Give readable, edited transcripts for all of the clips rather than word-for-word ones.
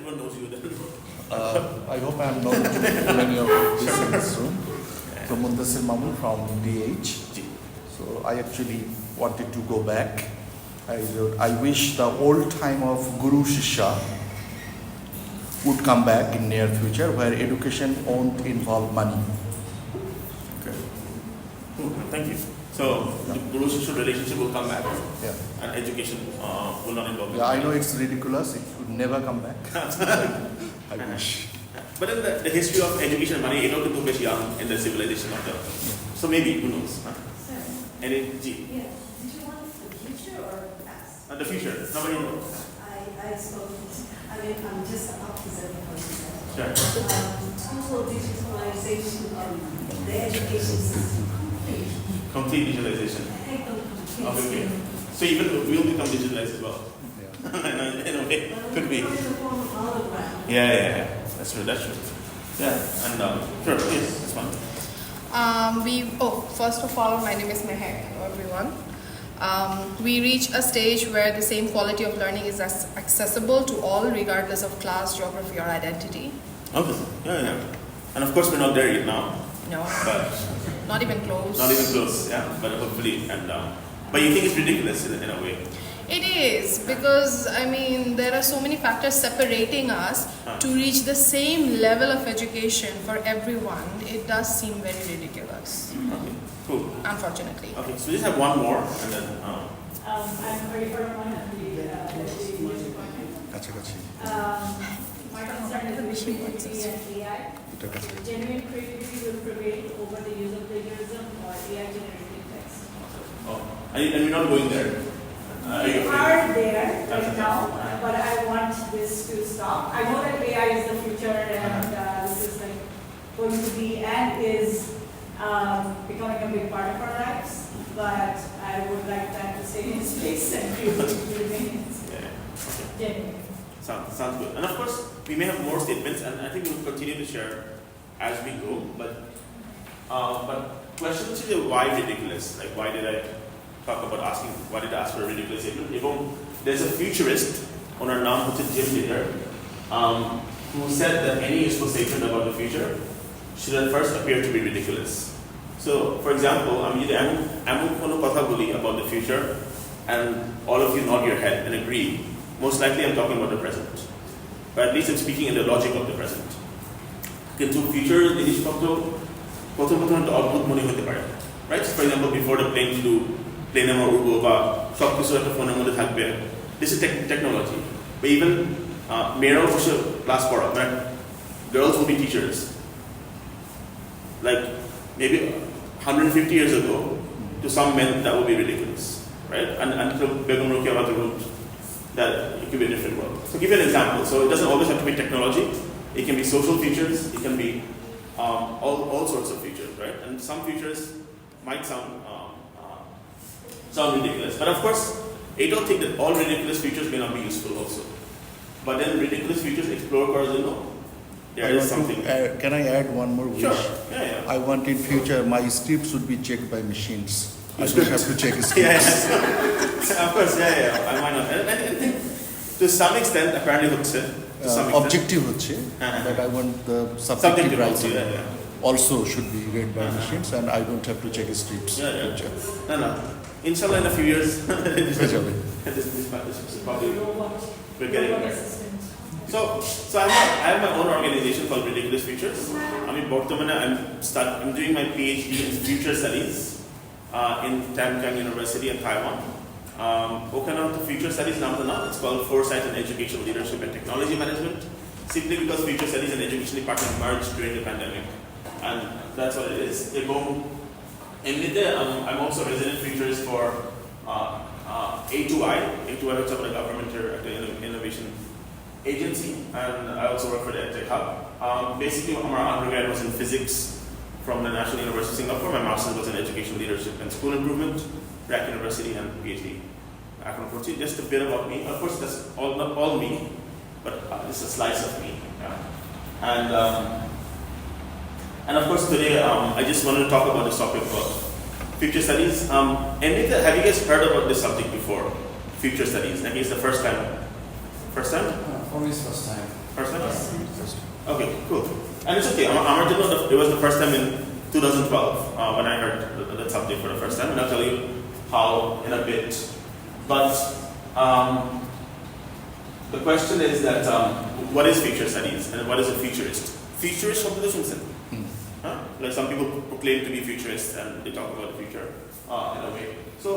everyone knows you then. I hope I am known to many of you in this room. So Mundasir Mamun from DH. So I actually wanted to go back. I wish the old time of Guru Shishya would come back in near future, where education won't involve money. Okay. Thank you. So the Guru Shishya relationship will come back, and education will not involve. Yeah, I know it's ridiculous. It would never come back. I wish. But in the history of education and money, it was too much young in the civilization of the. So maybe, who knows? Huh? Yeah. Did you want the future or the past? The future. Nobody knows. I spoke. I'm just the opposite of what you said. Sure. Total digitalization of the education system. Complete digitalization. Okay. So even we'll become digitalized as well. Yeah. In a way, could be. Yeah. That's true. Yeah, and sure, yes, that's fine. First of all, my name is Meher. Hello, everyone. We reach a stage where the same quality of learning is accessible to all, regardless of class, geography, or identity. Okay. Yeah. And of course, we're not there yet now. No. But not even close. Not even close. Yeah. But hopefully, and but you think it's ridiculous in a way. It is, because there are so many factors separating us to reach the same level of education for everyone. It does seem very ridiculous. Okay, cool. Unfortunately. Okay, so we just have one more, and then. I'm ready for one of the my concern is with creativity and AI. Genuine creativity will prevail over the use of plagiarism or AI generated text. And we're not going there. We are there right now, but I want this to stop. I know that AI is the future and this is going to be and is becoming a big part of our lives, but I would like that to stay in its place and creativity remain genuine. Sounds good. And of course, we may have more statements, and I think we will continue to share as we go. But questions is why ridiculous? Like, why did I talk about asking? Why did I ask for a ridiculous statement? There's a futurist on our naam Jim Diller, who said that any useful statement about the future should at first appear to be ridiculous. So, for example, I'm about the future, and all of you nod your head and agree. Most likely I'm talking about the present. But at least I'm speaking in the logic of the present. Kintu future is right? So for example, before the plane flew, plane this is technology. But even class girls will be teachers. Like maybe 150 years ago, to some men that would be ridiculous, right? And until Begum Rukia wrote that it could be a different world. So give you an example. So it doesn't always have to be technology. It can be social features. It can be all sorts of features, right? And some features might sound ridiculous. But of course, I don't think that all ridiculous features may not be useful also. But then ridiculous features explore there is something. Can I add one more wish? Sure. Yeah. I want in future my scripts should be checked by machines. I don't have to check scripts. Yes. Of course, yeah. Why not? And I think to some extent, apparently hooks it. Objective but I want the subjective writing also should be read by machines, and I don't have to check scripts. Yeah. No. Inshallah, in a few years, this probably we're getting there. So I have my own organization called Ridiculous Futures. I'm doing my PhD in future studies in Tamkang University in Taiwan. The future studies it's called Foresight and Educational Leadership and Technology Management, simply because future studies and education department merged during the pandemic, and that's what it is. I'm also a resident futurist for A2I. A2I is a government innovation agency, and I also work for the EdTech Hub. Basically, my undergrad was in physics from the National University of Singapore. My master's was in education leadership and school improvement, RAC University, and PhD. Just a bit about me. Of course, that's not all me, but this is a slice of me. Yeah. And of course, today I just wanted to talk about this topic about future studies. Have you guys heard about this subject before? Future studies. I think it's the first time. First time? For me, it's first time. First time? Okay, cool. And it's okay. It was the first time in 2012 when I heard that subject for the first time, and I'll tell you how in a bit. But the question is that what is future studies and what is a futurist? Futurist শব্দ শুনছেন? Like some people proclaim to be futurists and they talk about the future in a way. So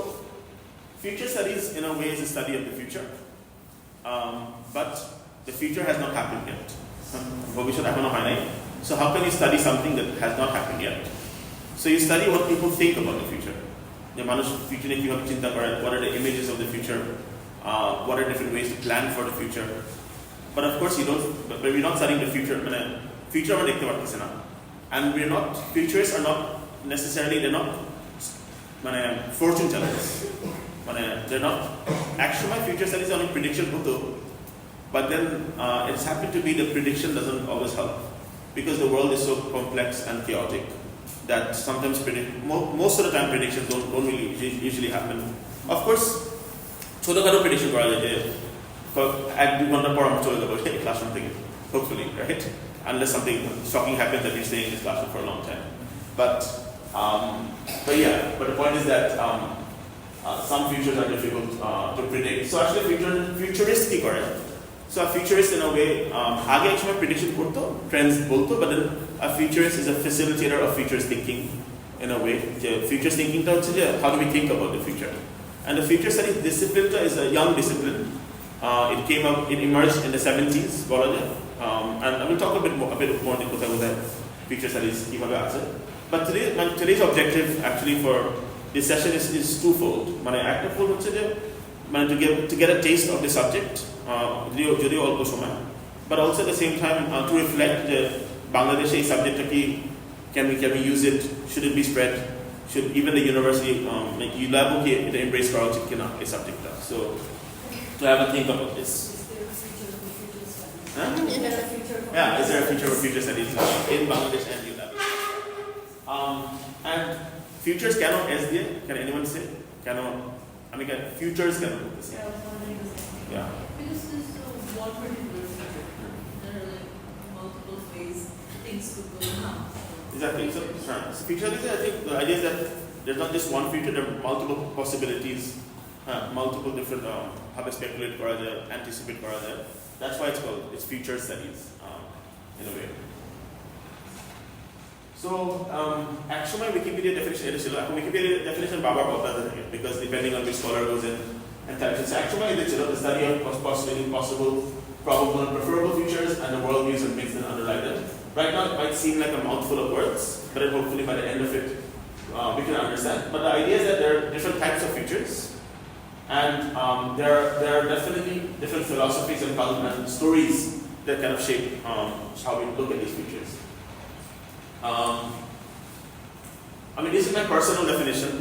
future studies in a way is a study of the future, but the future has not happened yet. So how can you study something that has not happened yet? So you study what people think about the future. What are the images of the future? What are different ways to plan for the future? But of course we're not studying the future. Future and we're not, futurists are not necessarily, they're not fortune tellers. They're not, actually my future studies are only prediction, but then it's happened to be the prediction doesn't always help. Because the world is so complex and chaotic that sometimes most of the time predictions don't really usually happen. Of course, ছোটখাটো prediction করা যায় যে 1-2 ঘন্টা পর আমরা চলে যাবো classroom থেকে, hopefully, right? Unless something shocking happens that we're staying in this classroom for a long time. But the point is that some futures are difficult to predict. So actually futurist কি করে? So a futurist in a way, আগে এক সময় prediction করতো, trends বলতো, but then a futurist is a facilitator of futurist thinking in a way. Futurist thinking টা হচ্ছে যে how do we think about the future? And the future studies discipline is a young discipline. It emerged in the 70s, and I will talk a bit more in the future studies. But today's objective actually for this session is twofold. To get a taste of the subject, but also at the same time to reflect the Bangladesh subject. Can we use it? Should it be spread? Should even the university ULAB embrace a subject? So to have a think about this. Is there a future for future studies in Bangladesh and ULAB? And futures cannot SDA. Can anyone say? Futures cannot do this. Yeah. Because this is what particular future. There are like multiple ways things could go now. Exactly. So future studies, I think the idea is that there's not just one future, there are multiple possibilities, multiple different how to speculate kora jay, anticipate kora jay. That's why it's future studies in a way. So actually my Wikipedia definition babar bota jay because depending on which scholar goes in and types it. Actually the study of possible, probable and preferable futures and the world views and makes them underlie them. Right now it might seem like a mouthful of words, but then hopefully by the end of it we can understand. But the idea is that there are different types of futures, and there are definitely different philosophies and stories that kind of shape how we look at these futures. This is my personal definition.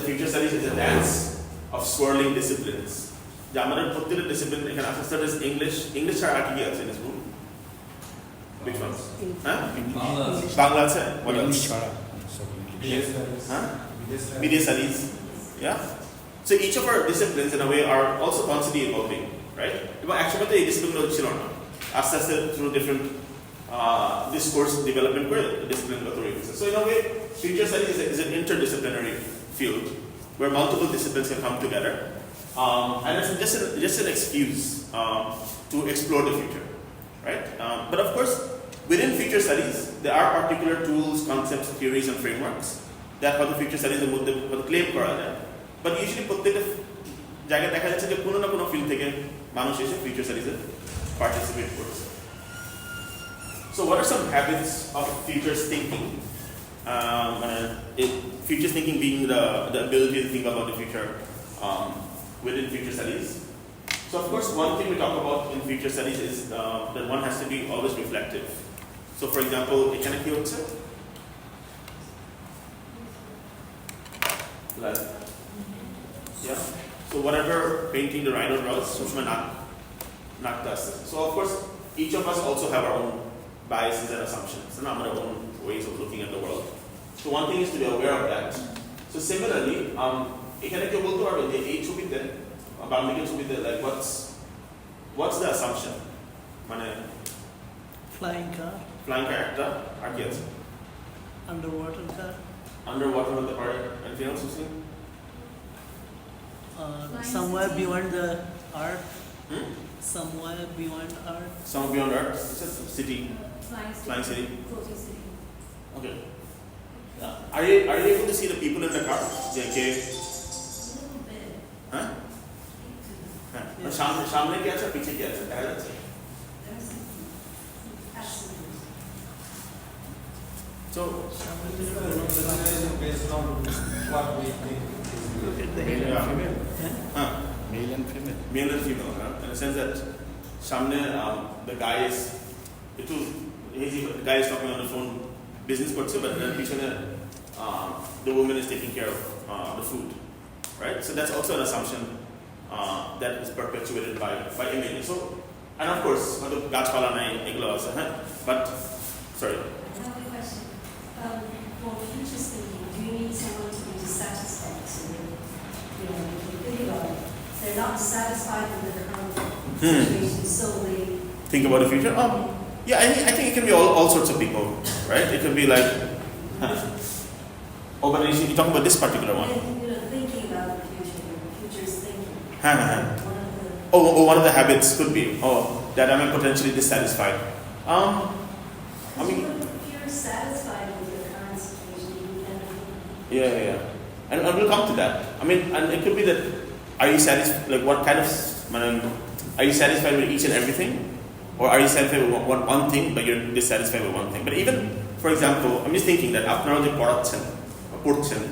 Future studies is a dance of swirling disciplines. Discipline is English are in this book. Which ones? Bangla. What else? Media studies. Yeah. So each of our disciplines in a way are also constantly evolving, right? Actually, the discipline through different discourse development discipline. So in a way, future studies is an interdisciplinary field where multiple disciplines can come together, and it's just an excuse to explore the future, right? But of course, within future studies, there are particular tools, concepts, theories, and frameworks that for the future studies claim kora jay. But usually প্রত্যেকটা জায়গায় দেখা যাচ্ছে যে কোনো না কোনো field থেকে মানুষ এসে future studies এ participate করছে. So what are some habits of futures thinking? Futures thinking being the ability to think about the future within future studies. So of course, one thing we talk about in future studies is that one has to be always reflective. So for example, so whatever painting the rhino draws, not does. So of course, each of us also have our own biases and assumptions and our own ways of looking at the world. So one thing is to be aware of that. So similarly, like what's the assumption? Flying car, Flying car একটা আর কি আছে? underwater car, Underwater হতে পারে, anything else you see? somewhere beyond the earth, Hmm? somewhere beyond earth. Some beyond Earth, it's a city, flying city. Floating city. Okay. Are you able to see the people in the car? JK. A little bit. Huh? Yes. সামনে কি আছে পিছে কি আছে দেখা যাচ্ছে? There's absolutely. So based on what we think. Look at the Male head. and female. huh? Male and female. Male and female, in the sense that সামনে the guy is the guy is talking on the phone business করছে, but then পিছনে the woman is taking care of the food, right? So that's also an assumption that is perpetuated by image. So, and of course হয়তো গাছপালা নাই এগুলো আছে, হ্যাঁ, but sorry. Another question. For futures thinking, do you need someone to be dissatisfied? So that, you know, if you think about it, they're not satisfied with their current situation, so they Think about the future. Yeah, I think it can be all sorts of people, right? It could be like, oh, but you're talking about this particular one. you know, thinking about the future, futures thinking. Huh, huh, huh. One of the Oh, one of the habits could be, that I'm potentially dissatisfied. I mean, if you're satisfied with your current situation, you can. yeah. And we'll come to that. I mean, and it could be that, are you satisfied, like what kind of, are you satisfied with each and everything? Or are you satisfied with one thing, but you're dissatisfied with one thing? But even, for example, I'm just thinking that আপনারা যে পড়ছেন,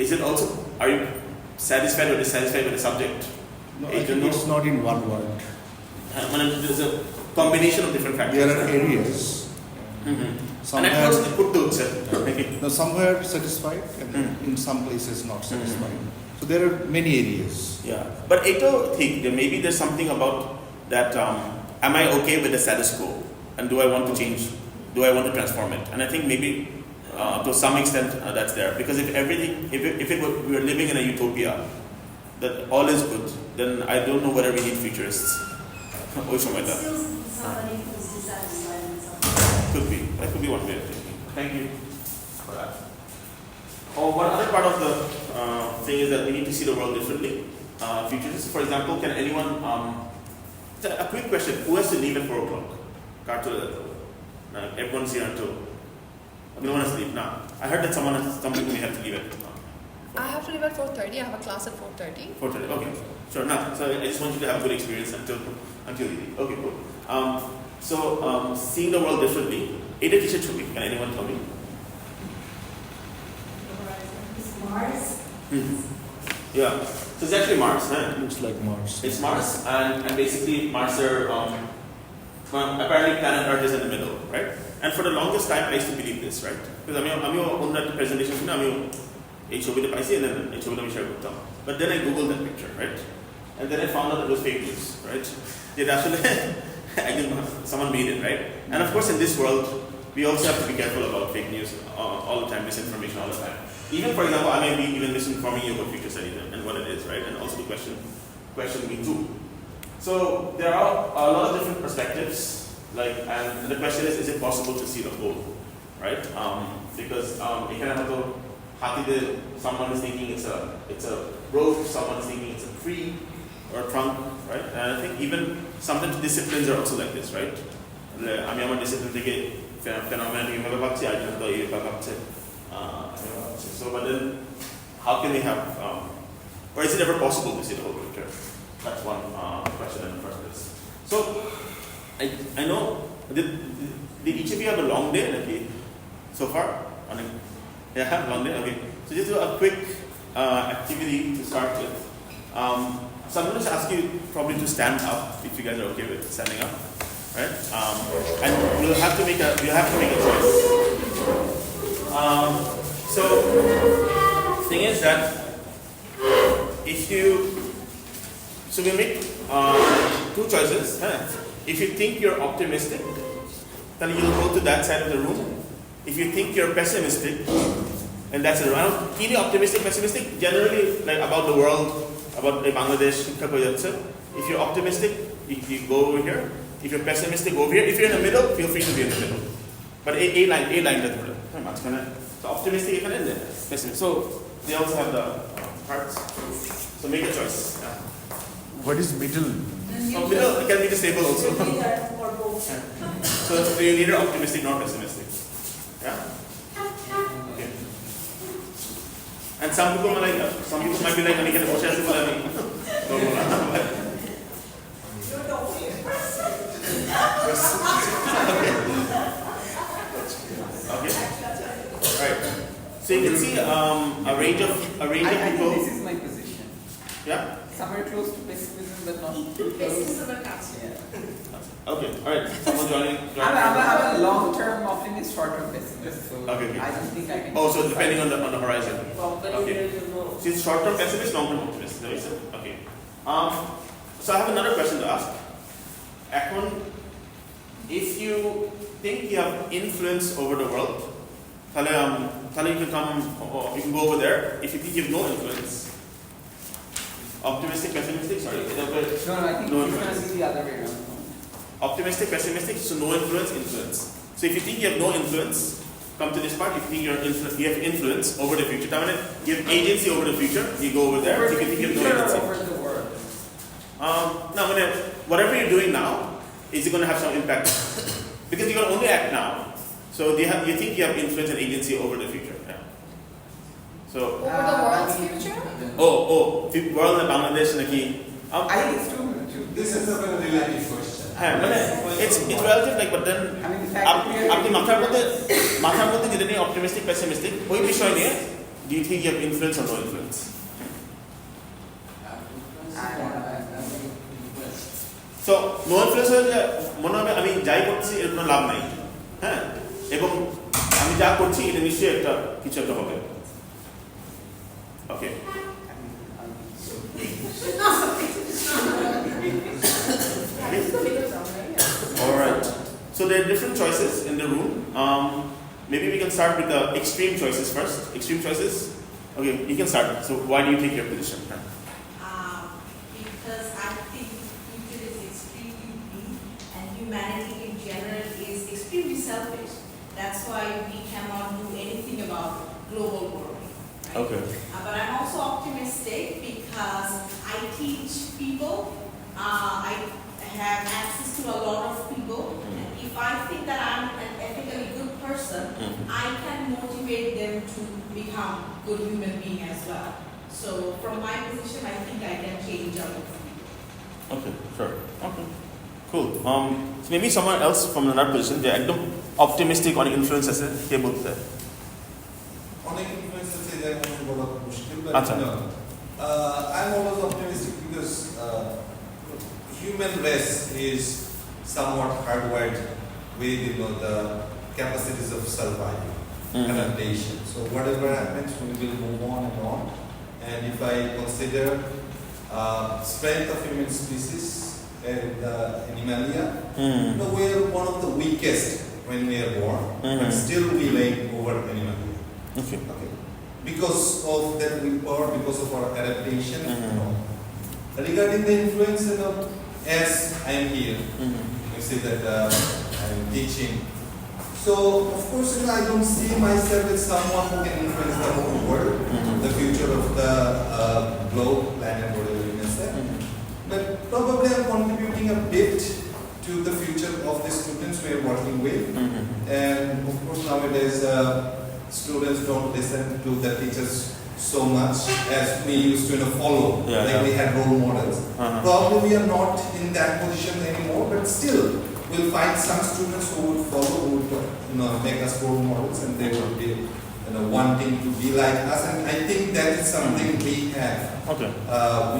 is it also, are you satisfied or dissatisfied with the subject? No, I think it's not in one word. There's a combination of different factors. There are areas. Mm-hmm. And Somewhere, at first, put those. no, somewhere satisfied, and in some places not satisfied. So there are many areas. Yeah, but I think that maybe there's something about that. Am I okay with the status quo, and do I want to change? Do I want to transform it? And I think maybe to some extent that's there, because if we were living in a utopia that all is good, then I don't know whether we need futurists. Still somebody who's dissatisfied with something. That could be one way of thinking. Thank you for that. One other part of the thing is that we need to see the world differently. Futurists, for example, can anyone? A quick question: who has to leave at 4 o'clock? Everyone's here until. No one has to leave now. I heard that some people may have to leave at. I have to leave at 4:30. I have a class at 4:30. 4:30. Okay, sure. Now, so I just want you to have a good experience until you leave. Okay, cool. Seeing the world differently. এটা কিসের ছবি? Can anyone tell me? It's Mars. Yeah. So it's actually Mars, huh? Looks like Mars. It's Mars, and basically Mars are apparently planet Earth is in the middle, right? And for the longest time, I used to believe this, right? Because I'm on that presentation, I'm এই ছবিটা পাইছি, and then এই ছবিটা আমি share করতাম. But then I googled that picture, right? And then I found out it was fake news, right? It actually, someone made it, right? And of course, in this world, we also have to be careful about fake news all the time, misinformation all the time. Even, for example, I may be even misinforming you about future studies and what it is, right? And also the question me too. So there are a lot of different perspectives, and the question is it possible to see the whole, right? Because it can have someone is thinking it's a rope, someone is thinking it's a tree or a trunk, right? And I think even sometimes disciplines are also like this, right? আমি আমার discipline থেকে phenomena কিভাবে ভাবছি, আর তো এইভাবে ভাবছে। So, but then, how can we have, or is it ever possible to see the whole picture? That's one question in the first place. So, I know, did each of you have a long day so far? Yeah, long day. Okay. So just do a quick activity to start with. So I'm going to ask you probably to stand up if you guys are okay with standing up, right? And you'll have to make a choice. So thing is that so we make 2 choices. If you think you're optimistic, then you'll go to that side of the room. If you think you're pessimistic, and that's around, really optimistic, pessimistic, generally like about the world, about Bangladesh, if you're optimistic, you go over here. If you're pessimistic, go over here. If you're in the middle, feel free to be in the middle. But A line doesn't matter. So optimistic, pessimistic. So they also have the parts. So make a choice. Yeah. What is middle? So middle can be disabled also. Either or both. So you're neither optimistic nor pessimistic. Yeah. Okay. And some people might be like, "I can emotional." Okay. Right. So you can see a range of I people. think this is my position. Yeah. Somewhere close to pessimism, but not too close. Pessimism and cancer. Yeah. Okay. All right. Someone joining. I'm a long-term optimist, short-term pessimist. So Okay. I don't think I can. Oh, so depending on the horizon. Okay. So it's short-term pessimist, long-term optimist. Is that what you said? Okay. So I have another question to ask. Akon, if you think you have influence over the world, you can come, or you can go over there. If you think you have no influence, optimistic, pessimistic, sorry. No, I think No it's going to influence. be the other way around. Optimistic, pessimistic, so no influence, influence. So if you think you have no influence, come to this part. If you think you have influence over the future, you have agency over the future, you go over there. If you think you have no agency. Over the world. Now, whatever you're doing now, is it going to have some impact? Because you're going to only act now. So you think you have influence and agency over the future. Yeah. So, Over the world's future? world in Bangladesh naki. I think it's true. This is a very relative question. It's relative, like, but then I mean, the fact that we are- আপনি মাথার মধ্যে যেটা নিয়ে optimistic, pessimistic, ওই বিষয় নিয়ে, do you think you have influence or no influence? So, no influence হলে মনে হবে আমি যাই করছি এর কোনো লাভ নাই, হ্যাঁ, এবং আমি যা করছি এটা নিশ্চয়ই কিছু একটা হবে। Okay. All right. So there are different choices in the room. Maybe we can start with the extreme choices first. Extreme choices. Okay, you can start. So why do you take your position? Because I think the future is extremely bleak and humanity in general is extremely selfish. That's why we cannot do anything about global warming. Right? Okay. But I'm also optimistic because I teach people. I have access to a lot of people. And if I think that I'm an ethically good person, I can motivate them to become good human being as well. So from my position, I think I can change other people. Okay, sure. Okay, cool. So maybe someone else from another position, they're একদম optimistic on influence আছে কে বলতে? অনেক influence আছে যার মনে বলা মুশকিল but আচ্ছা। I'm always optimistic because human race is somewhat hardwired with the capacities of survival, adaptation. So whatever happens, we will move on and on. And if I consider strength of human species and animalia, we are one of the weakest when we are born, but still we reign over animalia. Okay. Because of that willpower, because of our adaptation. Regarding the influence, as I am here, you see that I am teaching. So, of course, I don't see myself as someone who can influence the whole world, the future of the globe, planet, whatever you may say. But probably I'm contributing a bit to the future of the students we are working with. And of course, nowadays, students don't listen to the teachers so much as we used to follow, we had role models. Probably we are not in that position anymore, but still we'll find some students who would follow, who would make us role models, and they would be wanting to be like us. And I think that is something we have. Okay.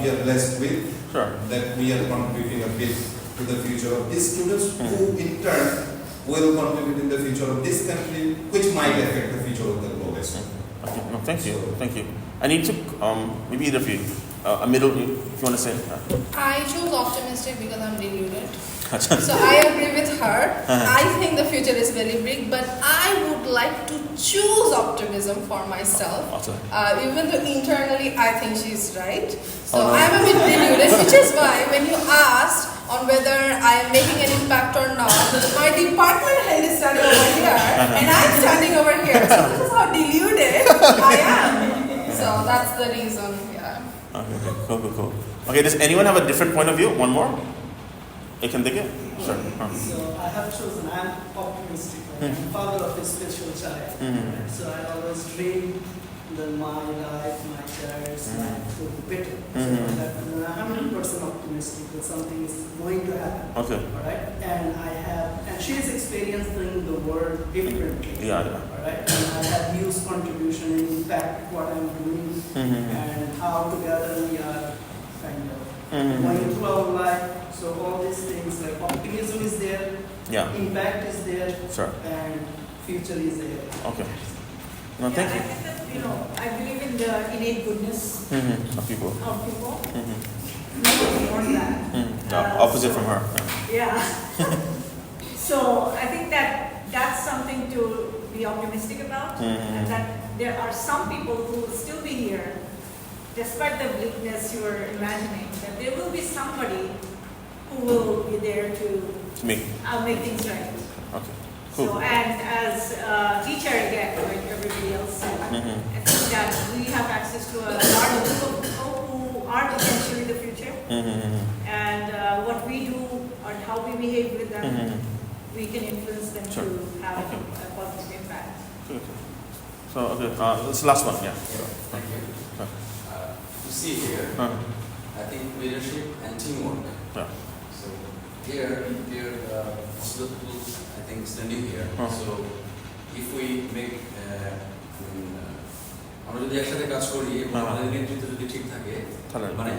We are blessed with. Sure. That we are contributing a bit to the future of these students, who in turn will contribute in the future of this country, which might affect the future of the globe as well. Okay. No, thank you. Thank you. I need to maybe either of you, a middle, if you want to say. I chose optimistic because I'm deluded. So I agree with her. I think the future is very big, but I would like to choose optimism for myself. Awesome. Even though internally I think she's right. So Oh, no. I'm a bit deluded, which is why when you asked on whether I am making an impact or not. My department head is standing over here, and I'm standing over here. So this is how deluded I am. So that's the reason, yeah. Okay, cool. Okay, does anyone have a different point of view? One more? You can take it? Sure. So I have chosen, I'm optimistic. I'm father of a special child. So I always dream that my life, my child's life will be better. So I'm 100% optimistic that something is going to happen. Okay. Alright? And she is experiencing the world differently. Yeah. Alright? And I have used contribution and impact what I'm doing and how together we are kind of going through our life. So all these things like optimism is there, impact is there, and future is there. Okay. No, thank you. I think that, I believe in the innate goodness Of people. Nothing more than that. Opposite from her. Yeah. So I think that that's something to be optimistic about, and that there are some people who will still be here, despite the bleakness you are imagining, that there will be somebody who will be there to make things right. Okay. Cool. So, and as a teacher again, like everybody else said, I think that we have access to a lot of people who are potentially the future, and what we do and how we behave with them, we can influence them to have a positive impact. Okay. So, okay, this last one, Thank you. You see here, I think leadership and teamwork. So here, most of the tools, I think, standing here. So if we make, আমরা যদি একসাথে কাজ করি এবং আমাদের নেতৃত্ব যদি ঠিক থাকে, মানে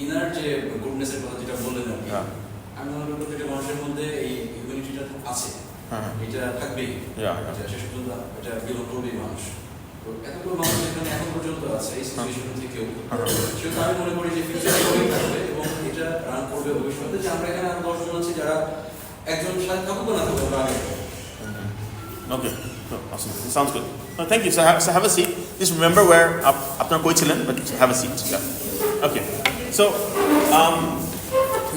ইনার যে গুডনেসের কথা যেটা বললেন আপনি, আমি মনে করি প্রত্যেকটা মানুষের মধ্যে এই ইউনিটিটা আছে, এটা থাকবেই, শেষ পর্যন্ত এটা বিলং করবেই মানুষ। তো এতগুলো মানুষ এখানে এখন পর্যন্ত আছে এই সিচুয়েশন থেকেও, সেটা আমি মনে করি যে ফিউচারে থাকবে এবং এটা রান করবে ভবিষ্যতে। যে আমরা এখানে আরো 10 জন আছি যারা একজন সাথে থাকুক না থাকুক আমরা আগে। Okay, awesome. Sounds good. Thank you. So have a seat. Just remember where apnar koi chilen, but have a seat. Yeah. Okay. So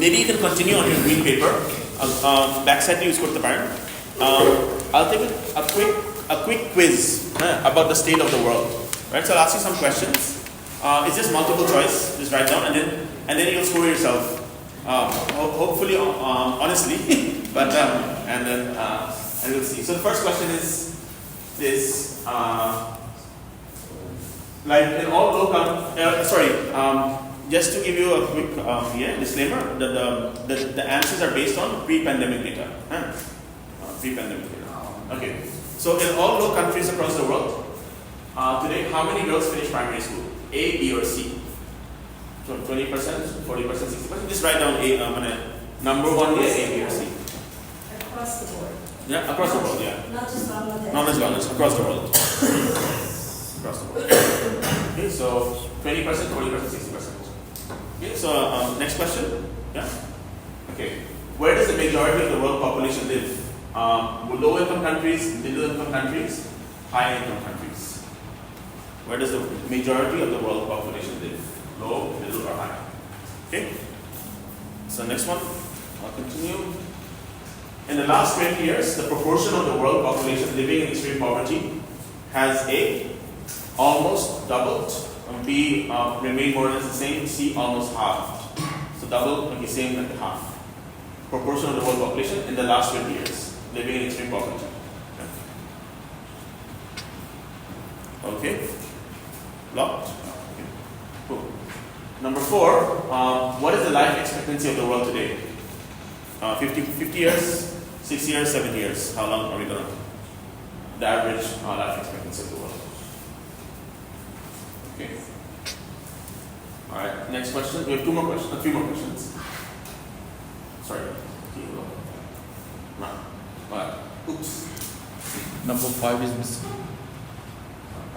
maybe you can continue on your green paper. Backside use korte paren. I'll take a quick quiz about the state of the world. Right. So I'll ask you some questions. It's just multiple choice. Just write down, and then you'll score yourself. Hopefully, honestly, but and then. And we'll see. So the first question is this: like in all low just to give you a quick disclaimer, the answers are based on pre-pandemic data. Pre-pandemic data. Okay. So in all low countries across the world, today, how many girls finish primary school? A, B, or C? So 20%, 40%, 60%. Just write down number one is A, B, or C. Across the board. Yeah, across the world, yeah. Not just Bangladesh. Not just Bangladesh, across the world. Across the world. Okay, so 20%, 40%, 60%. Okay, so next question. Yeah. Okay. Where does the majority of the world population live? Low-income countries, middle-income countries, high-income countries. Where does the majority of the world population live? Low, middle, or high? Okay. So next one. I'll continue. In the last 20 years, the proportion of the world population living in extreme poverty has A, almost doubled, B, remained more or less the same, C, almost halved. So double, okay, same like half. Proportion of the world population in the last 20 years living in extreme poverty. Okay. Locked? Okay. Cool. Number 4, what is the life expectancy of the world today? 50 years? 6 years, 7 years. How long are we going to? The average life expectancy of the world. Okay. All right. Next question. We have a few more questions. Sorry. No. All right. Oops. Number 5 is missing.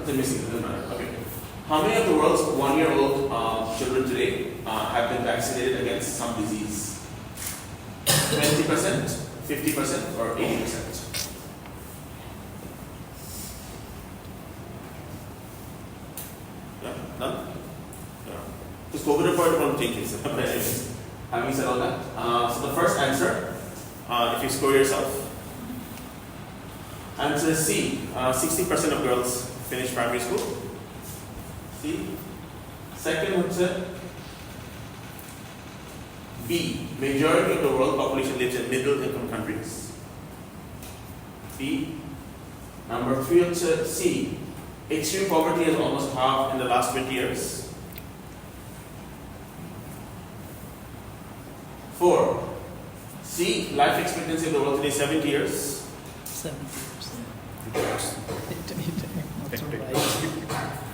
They're missing. It doesn't matter. Okay. How many of the world's 1-year-old children today have been vaccinated against some disease? 20%, 50%, or 80%? Yeah, none? Yeah. Because COVID report won't change it. having said all that, so the first answer, if you score yourself, answer C, 60% of girls finish primary school. C. Second answer, B, majority of the world population lives in middle income countries. B. Number 3 answer, C, extreme poverty has almost halved in the last 20 years. 4. C, life expectancy of the world today is 70 years. 70%.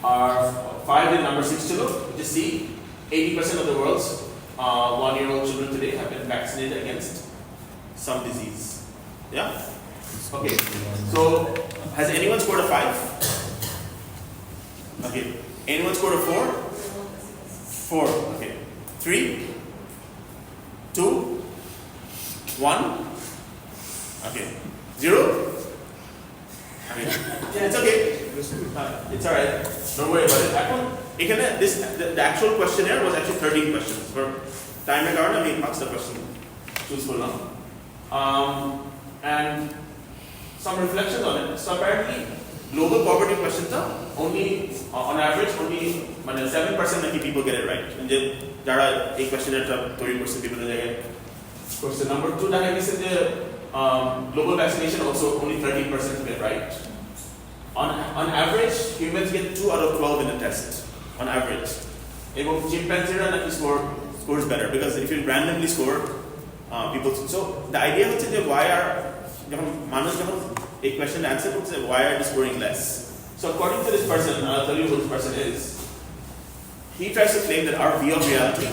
Or 5 is number 6 chalo, which is C, 80% of the world's 1-year-old children today have been vaccinated against some disease. Yeah? Okay. So, has anyone scored a 5? Okay. Anyone scored a 4? 4. Okay. 3? 2? 1? Okay. 0? Okay. Yeah, it's okay. It's alright. Don't worry about it. The actual questionnaire was actually 13 questions. For time and hour, we asked the question. Chooseful now. And some reflections on it. So apparently, global poverty questions are only, on average, only 7% of people get it right. And there are a questionnaire of 30% people that get. Question number 2, that I said the global vaccination also only 13% get right. On average, humans get 2 out of 12 in the test. On average. Chimpanzee scores better because if you randomly score people. So the idea is why are a question to answer would say why are they scoring less? So according to this person, I'll tell you who this person is. He tries to claim that our view of reality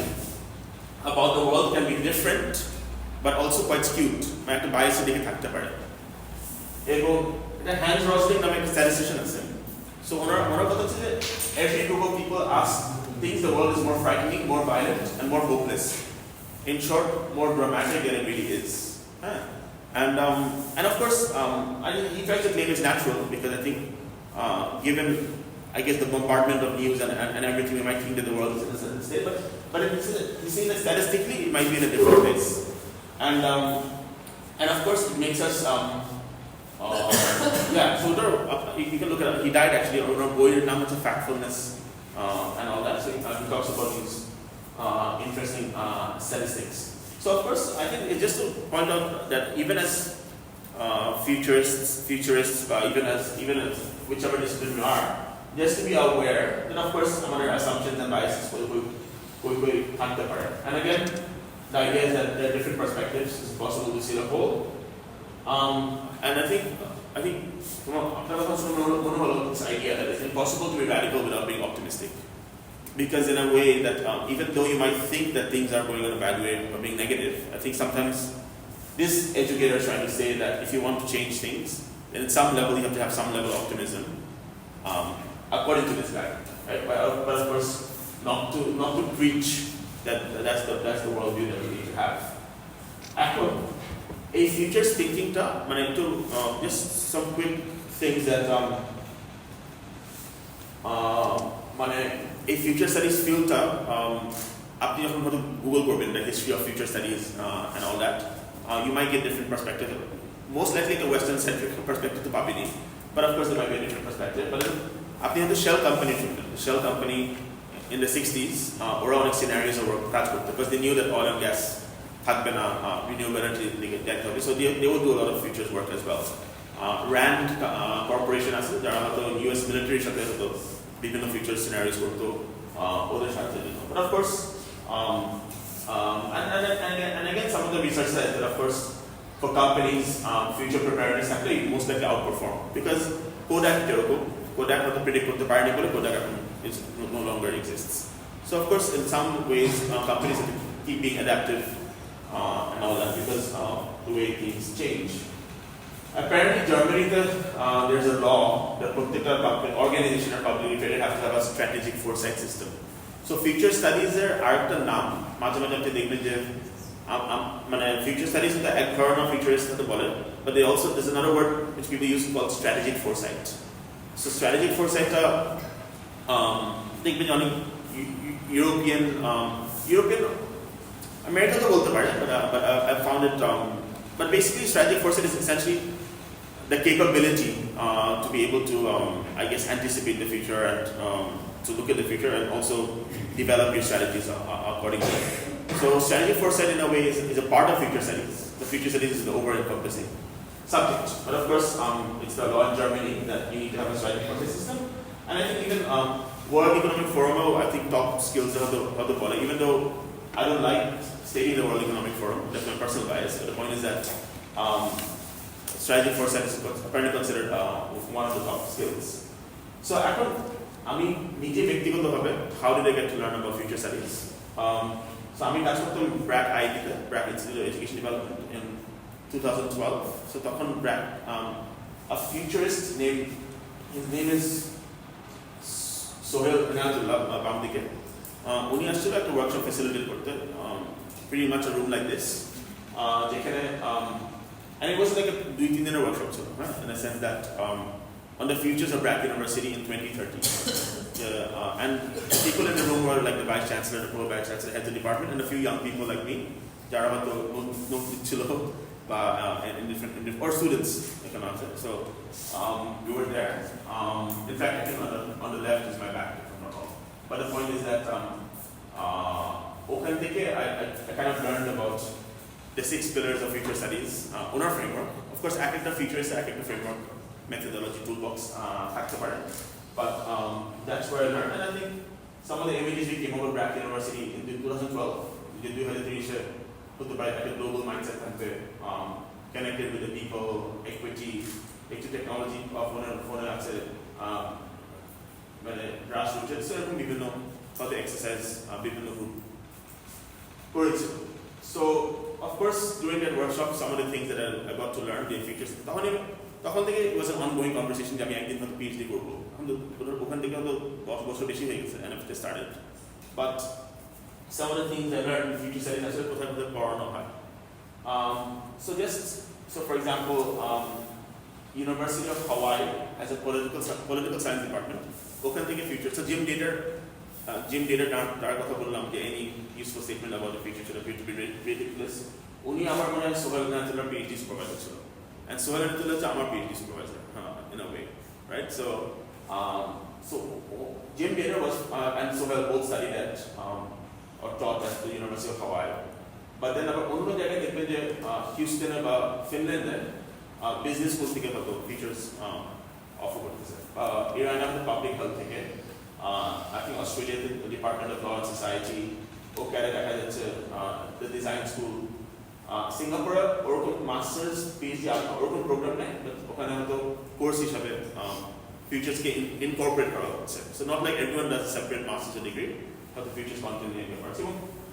about the world can be different, but also quite skewed. I have to bias it. The Hans Rosling named statistician is him. So every group of people ask thinks the world is more frightening, more violent, and more hopeless. In short, more dramatic than it really is. And of course, he tries to claim it's natural because I think, given the bombardment of news and everything, we might think that the world is in a certain state. But if you see that statistically, it might be in a different place. And of course, it makes us. So you can look at it. He died actually on a boiled number of factfulness and all that. So he talks about these interesting statistics. So of course, I think it's just to point out that even as futurists, even as whichever discipline we are, just to be aware that of course some other assumptions and biases will come to part. And again, the idea is that there are different perspectives. It's possible to see the whole. And I think this idea that it's impossible to be radical without being optimistic. Because in a way that even though you might think that things are going in a bad way or being negative, I think sometimes this educator is trying to say that if you want to change things, then at some level you have to have some level of optimism, according to this guy. Right? But of course, not to preach that's the worldview that we need to have. A futures thinking just some quick things that a future studies field Google the history of future studies and all that, you might get different perspectives. Most likely the Western centric perspective to Papini, but of course there might be a different perspective. But then the Shell company in the 60s around scenarios of work because they knew that oil and gas had been renewable energy, so they would do a lot of futures work as well. RAND corporation there are the US military বিভিন্ন future scenarios করতো ওদের সাথে but of course and again some of the research says that of course for companies future preparedness actually most likely outperform because Kodak হয়তো predict করতে পারেনি বলে Kodak no longer exists. So of course in some ways companies have to keep being adaptive and all that because the way things change. Apparently, Germany, there's a law that particular organization or publicly traded have to have a strategic foresight system. So future studies there are the name. Future studies is the of futurist but they also there's another word which people use called strategic foresight. So strategic foresight European America to bolte pare, but I found it. But basically, strategic foresight is essentially the capability to be able to, I guess, anticipate the future and to look at the future and also develop your strategies accordingly. So strategic foresight in a way is a part of future studies. The future studies is the over-encompassing subject. But of course, it's the law in Germany that you need to have a strategic foresight system. And I think even World Economic Forum, I think top skills of the body, even though I don't like stating the World Economic Forum, that's my personal bias, but the point is that strategic foresight is apparently considered one of the top skills. So I mean, how did I get to learn about future studies? So I mean, that's what the BRAC BRAC Institute of Education Development in 2012. So Tokon BRAC, a futurist named, his name is Shakil Ahmed. Uni actually at a workshop facilitated pretty much a room like this. And it was like a 2-3 workshop, in a sense that on the futures of BRAC University in 2030. And people in the room were like the vice chancellor, the pro vice chancellor, heads of department, and a few young people like me, or students, So we were there. In fact, I think on the left is my back, if I'm not wrong. But the point is that I kind of learned about the 6 pillars of future studies on our framework. Of course, academic futurist, academic framework, methodology, toolbox, but that's where I learned. And I think some of the images we came over BRAC University in 2012, we did put the global mindset and connected with the people, equity, technology of one grassroots. So people know how they exercise, people know who. So, of course, during that workshop, some of the things that I got to learn, the features, it was an ongoing conversation that I did not PhD group. I started. But some of the things I learned in future studies, I put the power So for example, University of Hawaii has a political science department. Future. So Jim Dater any useful statement about the future should appear to be ridiculous. Only our Sohel Nathalar PhD supervisor. And Sohel Nathalar is our PhD supervisor, in a way. Right? So Jim Dater was and Sohel both studied at or taught at the University of Hawaii. But then Houston, Finland, business school features offer Iran of the public health I think Australia, the Department of Law and Society, Canada has the design school. Singapore, Oracle Masters, PhD, Oracle program, but course futures incorporate. So not like everyone does a separate master's degree, but the futures content in university.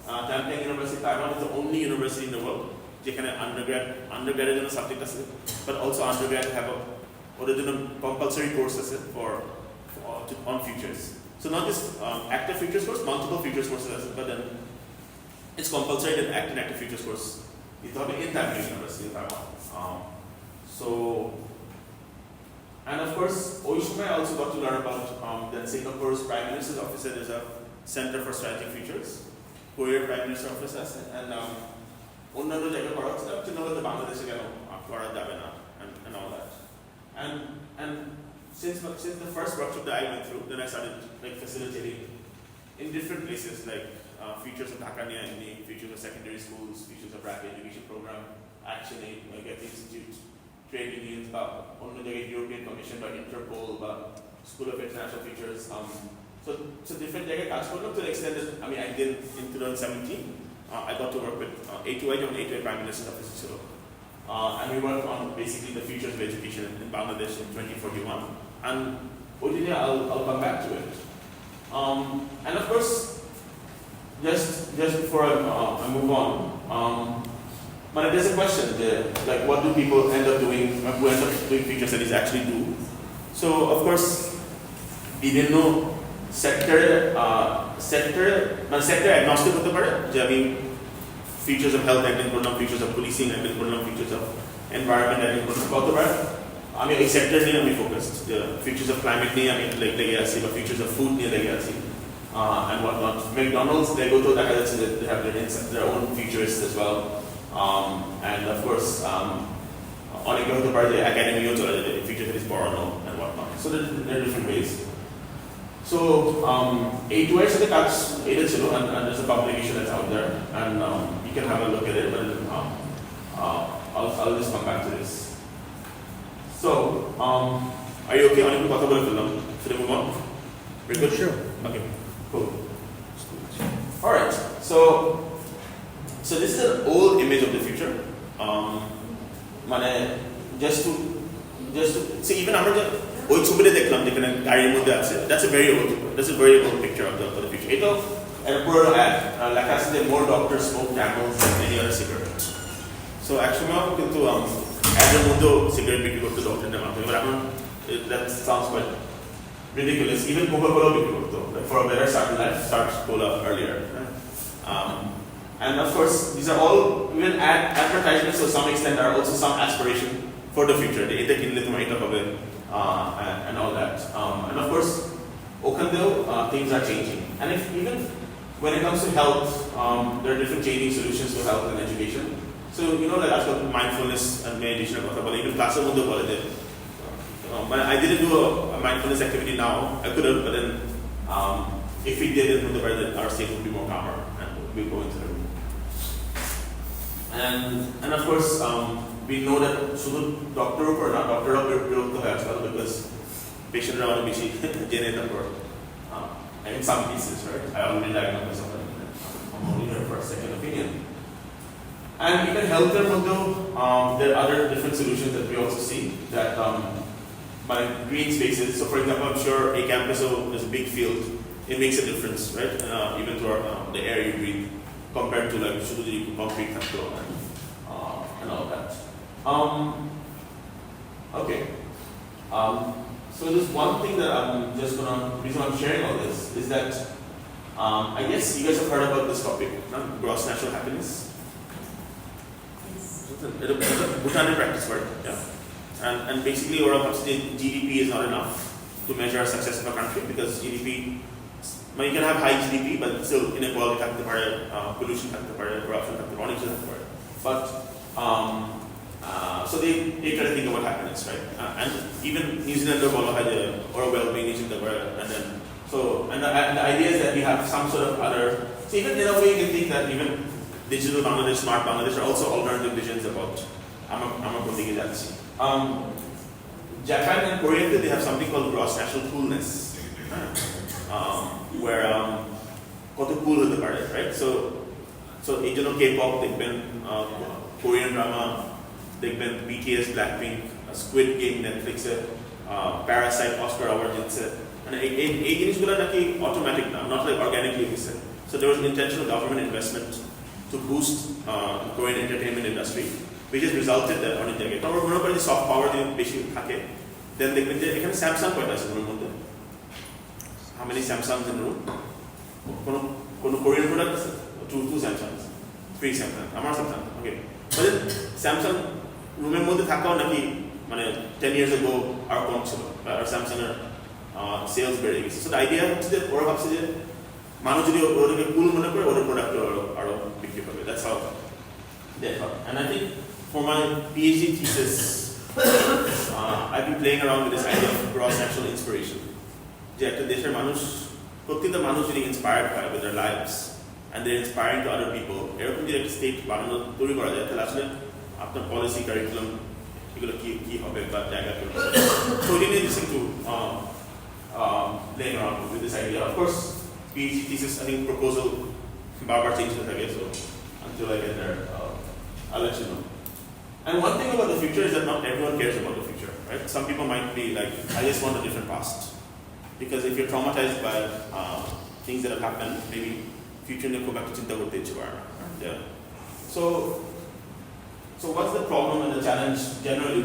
Tampere University, Taiwan is the only university in the world undergrad is a subject, but also undergrad have a compulsory courses on futures. So not just active futures course, multiple futures courses, but then it's compulsory to act in active futures course. It's in Tampere University in Taiwan. And of course, Oishima I also got to learn about that Singapore's Prime Minister's Office is a Center for Strategic Futures. Korea Prime Minister's Office and another jaga kora hochhe to know the Bangladesh and all that. And since the first workshop that I went through, then I started facilitating in different places features of Dhaka Nia, features of secondary schools, features of BRAC education program, Action Aid, Getty Institute, trade unions, European Commission, Interpol, School of International Features. So different jaga to the extent that I did in 2017. I got to work with A2I Prime Minister's Office. And we worked on basically the futures of education in Bangladesh in 2041. And I'll come back to it. And of course, just before I move on, but there's a question there, what do people end up doing, who end up doing future studies actually do? So of course, we didn't know sector agnostic hote pare je ami features of health একদিন করলাম features of policing একদিন করলাম features of environment একদিন করলাম কত বার আমি এই sector নিয়ে আমি ফোকাসড features of climate নিয়ে আমি লেগে আছি বা features of food নিয়ে লেগে আছি and whatnot. McDonald's, they go to they have their own futurists as well. And of course, অনেকে হতে পারে যে একাডেমিও চলে যেতে futurist পড়ানো and whatnot. So there are different ways. So এই টুয়ের সাথে কাজ এটা ছিল, and there's a publication that's out there, and you can have a look at it, but I'll just come back to this. So are you okay? অনেক কথা বলে ফেললাম. Should I move on? We're good? Sure. Okay, cool. All right, so this is an old image of the future. Just to see, even আমরা যে ওই ছবিটা দেখলাম যেখানে গাড়ির মধ্যে আছে, that's a very old picture of the future. এটা একটা পুরো ad লেখা আছে যে more doctors smoke camels than any other cigarette. So actually কিন্তু ad এর মধ্যেও সিগারেট বিক্রি করতে ডক্টরদের মাধ্যমে, but এখন that sounds quite ridiculous. Even Coca-Cola বিক্রি করতো, like for a better start in life, start cola earlier. And of course, these are all even advertisements to some extent are also some aspiration for the future. Eta kinle tomar eta hobe and all that. And of course, okandeo things are changing. And even when it comes to health, there are different changing solutions to health and education. So like I've got mindfulness and meditation kotha bole, even class moddhe bole de. I didn't do a mindfulness activity now. I could have, but then if we did it, then our state would be more calmer and we go into the room. And of course, we know that শুধু doctor উপর না, ডক্টররাও বিরক্ত হয় আজকাল, because patientরা অনেক বেশি জেনে তারপর in some cases, right? I already diagnosed myself, I'm only here for a second opinion. And even healthcare মধ্যেও there are other different solutions that we also see that by green spaces. So for example, I'm sure a campus is a big field. It makes a difference, right? Even to the air you breathe, compared to like concrete and all that. Okay. So there's one thing that the reason I'm sharing all this is that I guess you guys have heard about this topic, gross national happiness. It's a Bhutan practice word, yeah. And basically, GDP is not enough to measure success of a country, because GDP, you can have high GDP, but still inequality, pollution, corruption, but so they try to think about happiness, right? And even New Zealand or a well-being nation, and then and the idea is that we have some sort of other. So even in a way, you can think that even digital Bangladesh, smart Bangladesh are also alternative visions about. Japan and Korea, they have something called gross national coolness, where কত cool হতে পারে, right? So এই জন্য K-pop দেখবেন, Korean drama দেখবেন, BTS, Blackpink, Squid Game Netflix-এ, Parasite Oscar award জিতছে, মানে এই জিনিসগুলো নাকি automatic না, not like organically হয়েছে. So there was an intentional government investment to boost Korean entertainment industry, which has resulted that অনেক জায়গায় আমরা মনে করি যে সফট পাওয়ার যদি বেশি থাকে, then দেখবেন যে এখানে স্যামসাং কয়টা আছে রুমের মধ্যে? How many Samsungs in the room? কোনো Korean product আছে? Two Samsungs, 3 Samsung, আমার Samsung, okay. But then Samsung রুমের মধ্যে থাকাও নাকি মানে 10 years ago আরো কম ছিল, আর Samsung এর সেলস বেড়ে গেছে. So the idea হচ্ছে যে ওরা ভাবছে যে মানুষ যদি ওদেরকে কুল মনে করে, ওদের প্রোডাক্ট আরো বিক্রি হবে. That's how they thought. And I think for my PhD thesis, I've been playing around with this idea of gross national inspiration. যে একটা দেশের মানুষ, প্রত্যেকটা মানুষ যদি inspired হয় with their lives and they're inspiring to other people, এরকম যদি একটা স্টেট বানানো তৈরি করা যায়, তাহলে আসলে আপনার পলিসি কারিকুলাম এগুলো কি হবে বা জায়গা কি হবে. So we need to playing around with this idea. Of course, PhD thesis, I think proposal barbar change hota hai, so until I get there, I'll let you know. And one thing about the future is that not everyone cares about the future, right? Some people might be like, I just want a different past. Because if you're traumatized by things that have happened, maybe future ne go back to chinta korte ichhe pare na. Yeah. So what's the problem and the challenge generally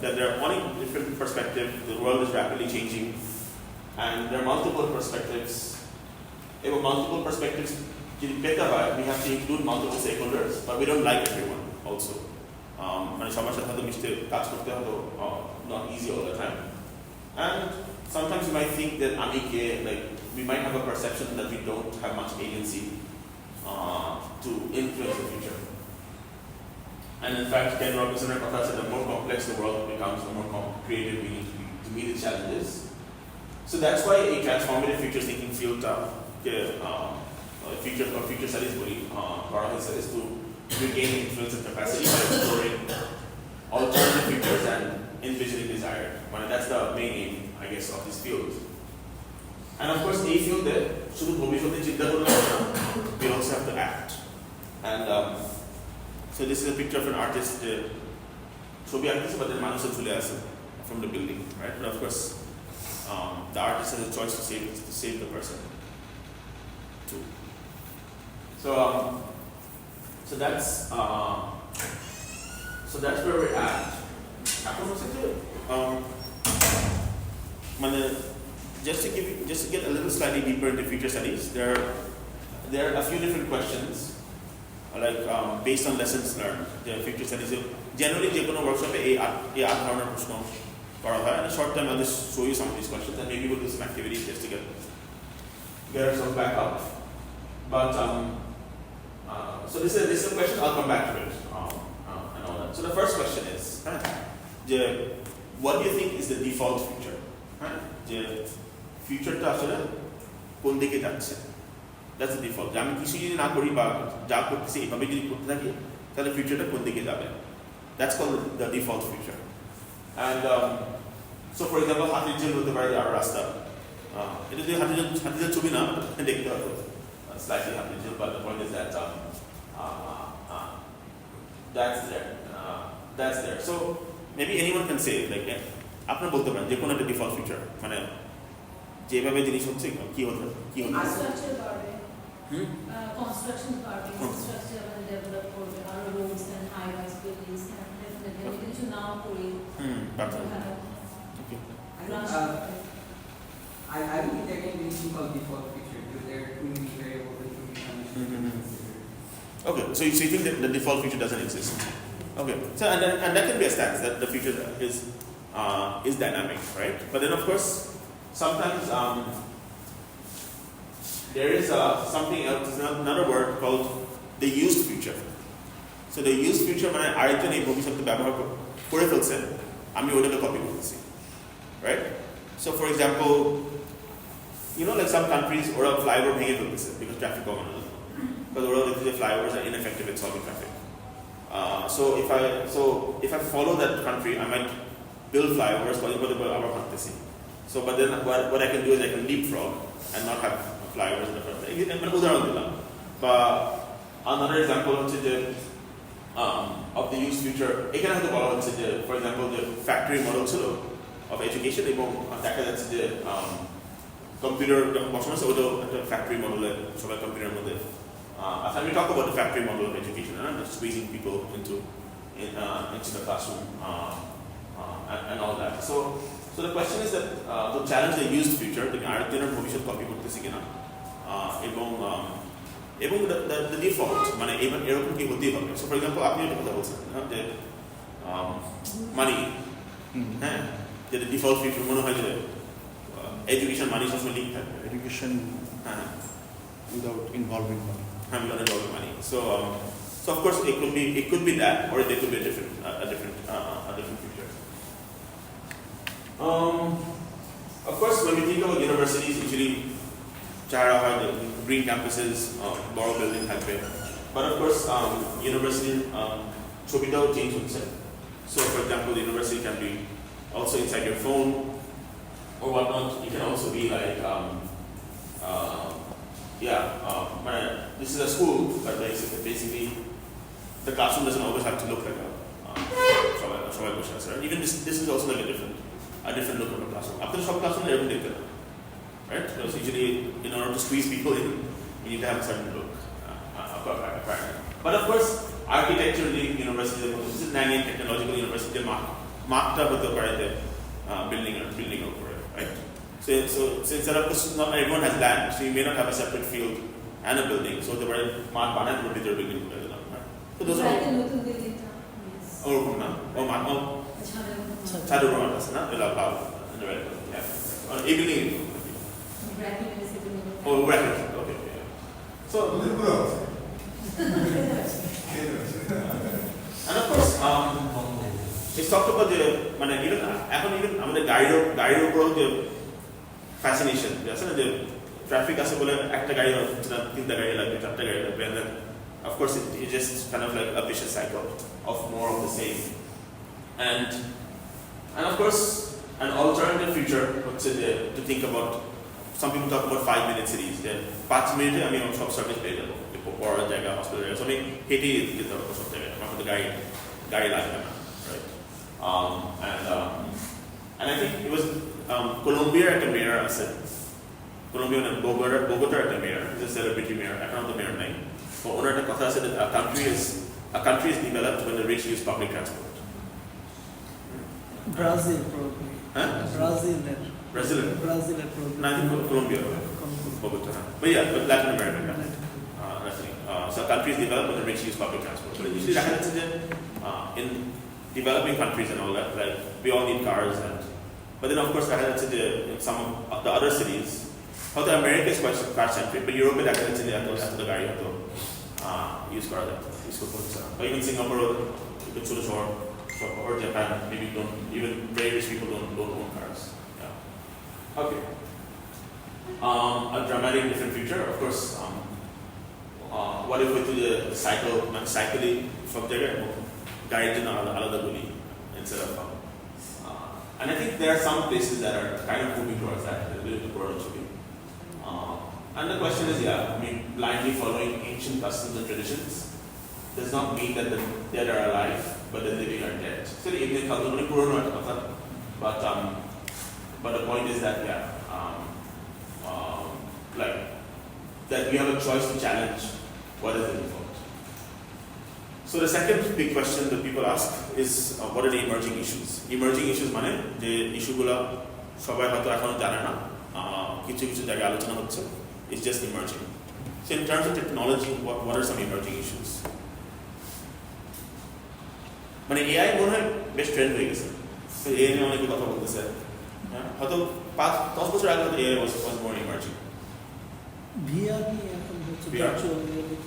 that there are many different perspectives, the world is rapidly changing, and there are multiple perspectives. If multiple perspectives we have to include multiple stakeholders, but we don't like everyone also. Not easy all the time. And sometimes you might think that like we might have a perception that we don't have much agency to influence the future. And in fact, Ken Robinson said the more complex the world becomes, the more creative we need to be to meet its challenges. So that's why a transformative future thinking field, future studies body, is to regain influence and capacity by exploring alternative futures and envisioning desired. That's the main aim, I guess, of this field. And of course, a field there, we also have to act. And so this is a picture of an artist, but then Manus from the building, right? But of course, the artist has a choice to save the person too. So that's where we're at. Just to get a little slightly deeper into future studies, there are a few different questions, like based on lessons learned. The future studies generally je kono workshop e 8 dharanar prashno kora hoy. In a short time, I'll just show you some of these questions, and maybe we'll do some activities just to get ourselves back up. But so this is a question. I'll come back to it and all that. So the first question is, what do you think is the default future? Future ta asole kon dike jacche? That's the default. আমি কিছু যদি না করি বা যা করতেছি এভাবে যদি করতে থাকি তাহলে ফিউচারটা কোন দিকে যাবে? That's called the default future. And so for example, হাতির ঝিল হতে পারে আর রাস্তা। এটা যদি হাতির ছবি না দেখতে হবে slightly হাতির ঝিল, but the point is that that's there. So maybe anyone can say like আপনারা বলতে পারেন যে কোন একটা ডিফল্ট ফিচার, মানে যেভাবে জিনিস হচ্ছে কি হতে স্ট্রাকচার বাড়বে, কনস্ট্রাকশন বাড়বে, ইনফ্রাস্ট্রাকচার মানে ডেভেলপ করবে, আর roads and highways buildings definitely কিছু নাও করে I think there can be simple default feature because there are too many variables and too many conditions. Okay, so you think that the default feature doesn't exist? Okay, so and that can be a stance that the feature is dynamic, right? But then of course, sometimes there is something else. There's another word called the used future. So the used future, মানে আরেকজন এই ভবিষ্যতে ব্যবহার করে ফেলছেন, আমি ওটাকে copy করতেছি, right? So for example, like some countries ওরা flyover ভেঙে ফেলতেছে because traffic কম না, because ওরা দেখছে যে flyovers are ineffective at solving traffic. So if I follow that country, I might build flyovers, so but then what I can do is I can leapfrog and not have flyovers in the front. But another example of the used future, for example, the factory model of education, computer factory model, computer model. When we talk about the factory model of education, and I'm squeezing people into the classroom and all that. So the question is that to challenge the used future, the আরেকজনের ভবিষ্যৎ copy করতেছি কিনা, এবং the default, মানে এরকম কি হতেই হবে. So for example, আপনি একটা কথা বলছেন যে মানি, হ্যাঁ, যে ডিফল্ট ফিচার মনে হয় যে এডুকেশন মানি সবসময় লিঙ্ক থাকবে, education without involving money. Without involving money. So of course it could be that, or there could be a different future. Of course, when we think about universities, usually the green campuses, borrow building থাকবে. But of course, university ছবিটাও change হচ্ছে. So for example, the university can be also inside your phone or whatnot. It can also be like this is a school, but basically the classroom doesn't always have to look like a even this is also like a different look of a classroom. After the classroom, right? Because usually, in order to squeeze people in, you need to have a certain look. But of course, architecturally, university, this is Nanyang Technological University, marked up with the building over it, right? So instead of course, not everyone has land, so you may not have a separate field and a building. So the word mark banana would be their building. Right? So those are ছাদের উপর আছে না, এগুলো পাবো, yeah, evening. Oh, grapples. Okay. Yeah. So, and of course, it's talked about the, even আমাদের গাড়ির উপর যে fascination, আছে না যে traffic আছে বলে একটা গাড়ি হচ্ছে না, তিনটা গাড়ি লাগবে, চারটা গাড়ি লাগবে, and then of course it just kind of like a vicious cycle of more of the same. And of course, an alternative future to think about. Some people talk about 5-minute cities. Then 5 minutes, I mean, on shop service pay level. Or a jaga hospital area. So I mean, Haiti is the shop jaga. Not the guy like that, right? And I think it was Colombia at the mayor. I said Colombia and Bogota at the mayor. He's a celebrity mayor. I can't know the mayor name. But owner at the said that a country is developed when the rich use public transport. Brazil probably. Huh? Brazil probably. No, I think Colombia. Bogota. But yeah, but Latin America. So countries develop when the rich use public transport. But usually in developing countries and all that, like we all need cars, but then of course in some of the other cities, how the America is quite car centric, but Europe is the guy to use car that use but even Singapore, or Japan, maybe don't, even very rich people don't own cars. Yeah. Okay. A dramatic different future, of course. What if we do the cycling from there, guide in another gully instead of and I think there are some places that are kind of moving towards that, a little bit more should be. And the question is, blindly following ancient customs and traditions does not mean that the dead are alive, but the living are dead. So but the point is that that we have a choice to challenge what is the default. So the second big question that people ask is what are the emerging issues? Emerging issues মানে যে ইস্যুগুলো সবাই হয়তো এখনো জানে না, কিছু জায়গায় আলোচনা হচ্ছে, it's just emerging. So in terms of technology, what are some emerging issues? মানে AI মনে হয় বেশ ট্রেন্ড হয়ে গেছে। So AI নিয়ে অনেকে কথা বলতেছে। হয়তো 5-10 বছর আগে হয়তো AI was more emerging. VR এখন হচ্ছে virtual reality.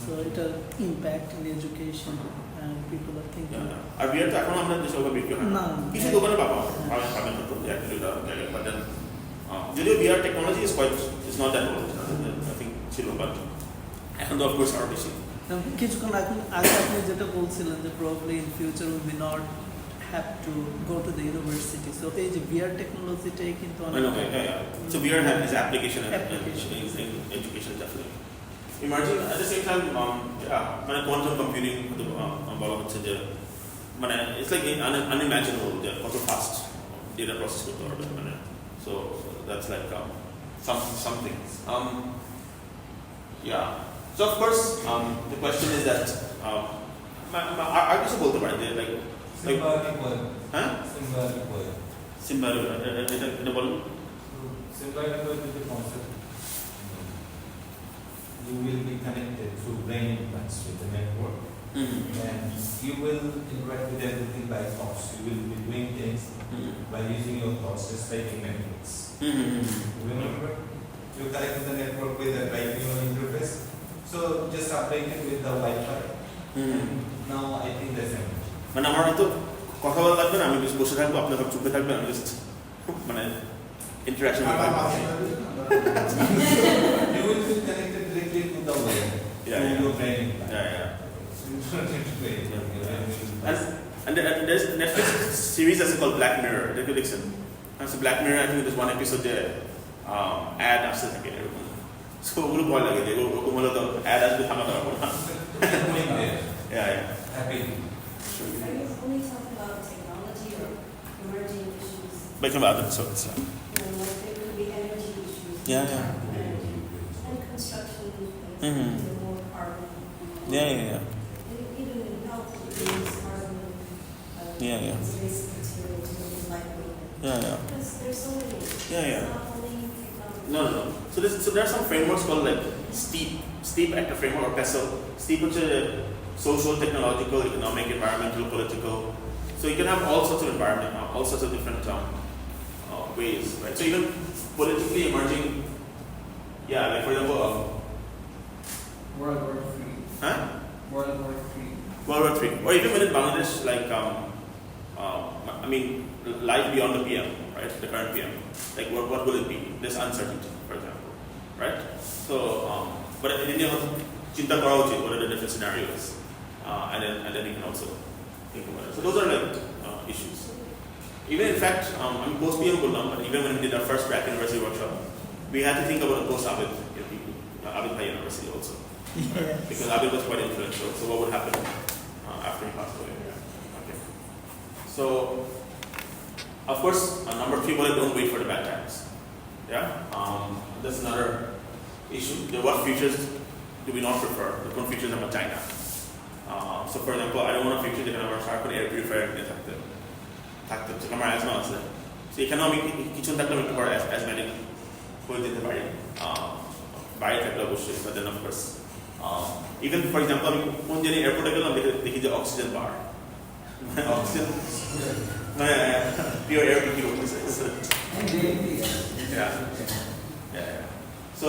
So it will impact in education and people are thinking. R VR তো এখন আমরা দেশে ওভাবে বিক্রি হয় না। কিছু দোকানে পাবেন হয়তো একটা জায়গায়, but then যদিও VR technology is not that old. I think ছিল, but এখন তো of course আরো বেশি। কিছুক্ষণ আগে আপনি যেটা বলছিলেন যে probably in future we may not have to go to the university. So এই যে VR technology টাই কিন্তু So VR has application in education definitely. Emerging at the same time, মানে quantum computing বলা হচ্ছে যে মানে it's like unimaginable যে কত fast data process করতে পারবে মানে, so that's like some things. So of course the question is that আর কিছু বলতে পারেন যে like symbolic এটা বলুন। Symbolic is the concept. You will be connected through brain implants with the network, and you will interact with everything by thoughts. You will be doing things by using your thoughts, just like in networks. Remember, you connect with the network with a right neural interface. So just update it with the Wi-Fi. Now I think that's it. মানে আমার হয়তো কথা বলা লাগবে না, আমি বসে থাকবো, আপনার চুপে থাকবেন, আমি জাস্ট মানে interaction. You will be connected directly to the web. Your brain. And there's Netflix series that's called Black Mirror. So Black Mirror, I think there's one episode there. Ad আসতে থাকে এরকম। So ওগুলো ভয় লাগে যে ওরকম হলে তো ad আসবে, থামাতে পারবো না। Happy. Are you only talking about technology or emerging issues? But about them, so it's Like there could be energy issues. And construction, like more carbon. Yeah. Even in health, you use carbon. It's basic material to make it lightweight. Because there's so many. It's not only technology. No. So there are some frameworks called like STEEP actor framework or PESO. STEEP which is social, technological, economic, environmental, political. So you can have all sorts of environment, all sorts of different ways, right? So even politically emerging or even within Bangladesh, like I mean, life beyond the PM, right? The current PM, like what will it be? This uncertainty, for example, right? So, but in India, chinta kora uchit, what are the different scenarios, and then you can also think about it. So those are like issues. Even in fact, I'm post PM Gullam, but even when we did our first crack university workshop, we had to think about a post Abid people, Abid Bhai University also, right? Because Abid was quite influential. So what would happen after he passed away? Okay. So, of course, number 3, don't wait for the bad times. Yeah, that's another issue. What features do we not prefer? The one features are China. So, for example, I don't want a feature that our sharp air purifier in so camera as well. So, economic kitchen asthmatic but then of course, even for example, when you airport the oxygen bar. Oxygen. Pure air So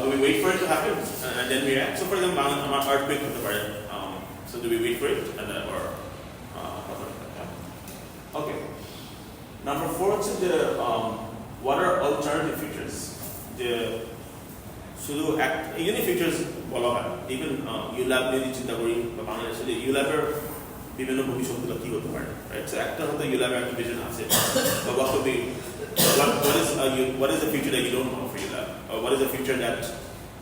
do we wait for it to happen and then we react? So for example, earthquake so do we wait for it and then okay. Number 4 is what are alternative features? Even features even ULAB ULAB বিভিন্ন ভবিষ্যৎগুলো কি হতে পারে, right? So একটা হতে ULAB একটা vision আছে, but what could be what is the future that you don't know for ULAB, or what is the future that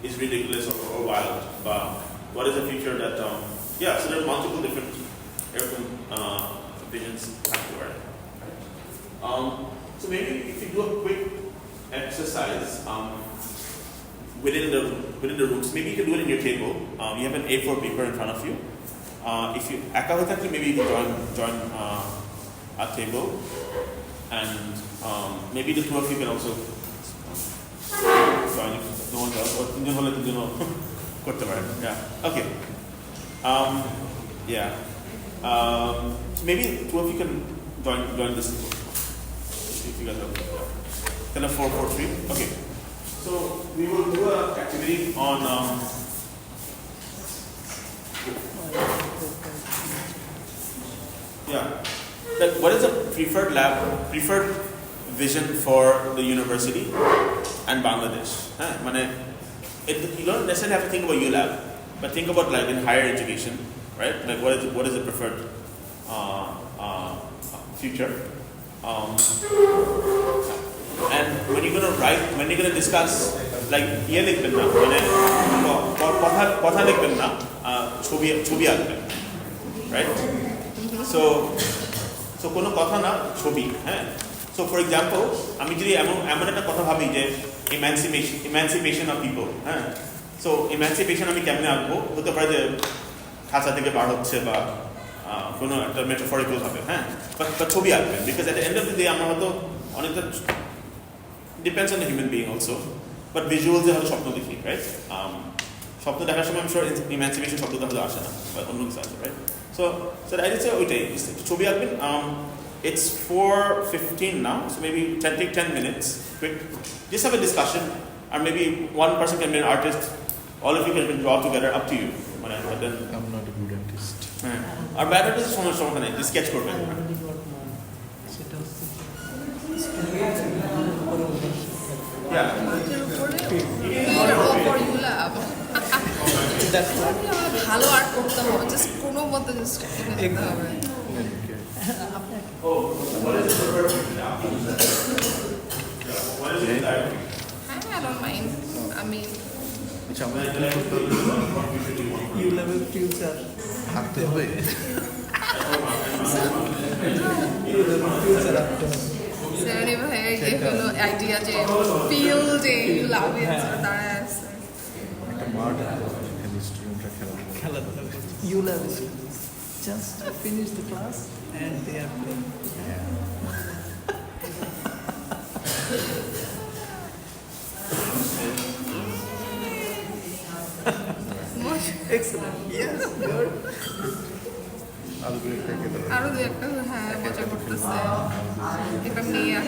is ridiculous or wild, but what is the future that so there are multiple different visions afterward. So maybe if you do a quick exercise within the rooms, maybe you can do it in your table. You have an A4 paper in front of you. If you maybe you can join a table, and maybe the 2 of you can also join. No one else, or yeah. Okay. Maybe 2 of you can join this. If you guys are kind of 4, 4, 3. Okay. So we will do an activity on what is the preferred vision for the university and Bangladesh? You don't necessarily have to think about ULAB, but think about like in higher education, right? Like what is the preferred future? And when you're going to discuss, like লিখবেন না, কথা লিখবেন না, ছবি আঁকবেন, right? So কোনো কথা না, ছবি, হ্যাঁ? So for example, আমি যদি এমন একটা কথা ভাবি যে emancipation of people, হ্যাঁ? So emancipation আমি কেমনে আঁকবো? হতে পারে যে খাঁচা থেকে বার হচ্ছে বা কোনো একটা metaphorical হবে, হ্যাঁ? But ছবি আঁকবেন, because at the end of the day আমরা হয়তো অনেকটা depends on the human being also, but visuals হয়তো স্বপ্ন দেখি, right? স্বপ্ন দেখার সময় I'm sure emancipation শব্দটা হয়তো আসে না, বা অন্য কিছু আসে, right? So I did say ওইটাই ছবি আঁকবেন. It's 4:15 now, so maybe take 10 minutes, quick. Just have a discussion, or maybe one person can be an artist, all of you can draw together, up to you. But then I'm not a good artist. Our bad artist is সমস্যা নেই, just sketch করবেন. Yeah. ভালো art করতে হবে, just কোনো মতে just দেখতে হবে। I don't mind. I mean, ULAB future থাকতে হবে। সেরেনি ভাইয়ের যে হলো আইডিয়া যে ফিল যে ULAB দাঁড়ায় আছে একটা মাঠ এখানে স্টুডেন্টরা খেলাধুলা করছে। ULAB students just finish the class and they are playing. Excellent. Yes, good. আরো দু একটা হ্যাঁ মজা করতেছে এটা নিয়ে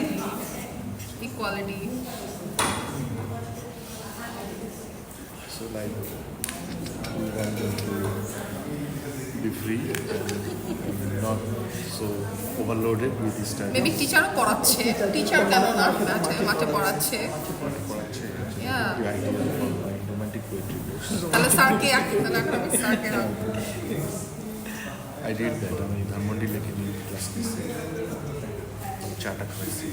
equality So like we want them to be free and not so overloaded with study. Maybe টিচারও পড়াচ্ছে, টিচার কেন না মাঠে পড়াচ্ছে। Yeah. The idea for my romantic poetry books. তাহলে স্যারকে আমি স্যারকে I did that. আমি ধানমন্ডি লেখে নিয়ে ক্লাস নিয়েছি, চাটা খাইছি,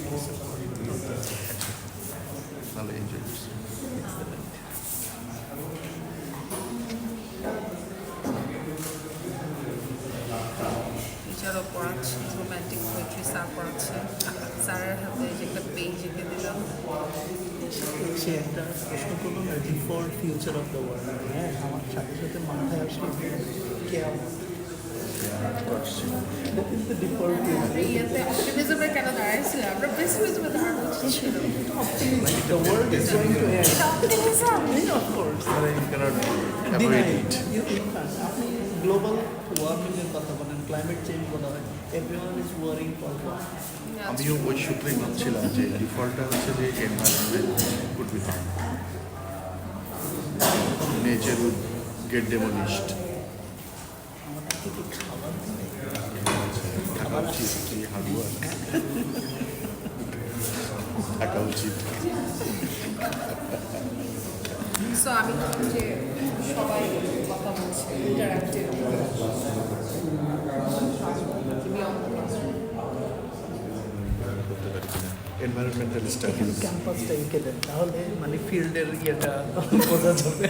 ভালো এনজয় করছি। টিচারও পড়াচ্ছে, রোম্যান্টিক পোয়েট্রি স্যার পড়াচ্ছে, স্যারের হাতে যে একটা পেজ এঁকে দিলাম। সে একটা প্রশ্ন করলো না, default future of the world. হ্যাঁ, আমার সাথে সাথে মাথায় আসলে কেমন কিন্তু ডিফল্ট আমরা ইয়েতে অপটিমিজমে কেন দাঁড়াইছি? আমরা পেসিমিজমে দাঁড়ানো উচিত ছিল। the world is going to end. এটা optimism. Of course. You cannot avoid it. আপনি গ্লোবাল ওয়ার্মিং এর কথা বলেন, ক্লাইমেট চেঞ্জ বলা হয়, everyone is worrying for what. আমিও ওই সূত্রেই ভাবছিলাম যে ডিফল্টটা হচ্ছে যে environment could be harm, nature would get demolished. থাকা উচিত, কি হার্ড ওয়ার্ক থাকা উচিত। সো আমি যে সবাই কথা বলছি ইন্টারঅ্যাক্টিভ এনভায়রনমেন্টাল স্টাডিজ ক্যাম্পাসটা এঁকে দেন, তাহলে মানে ফিল্ডের ইয়েটা বোঝা যাবে।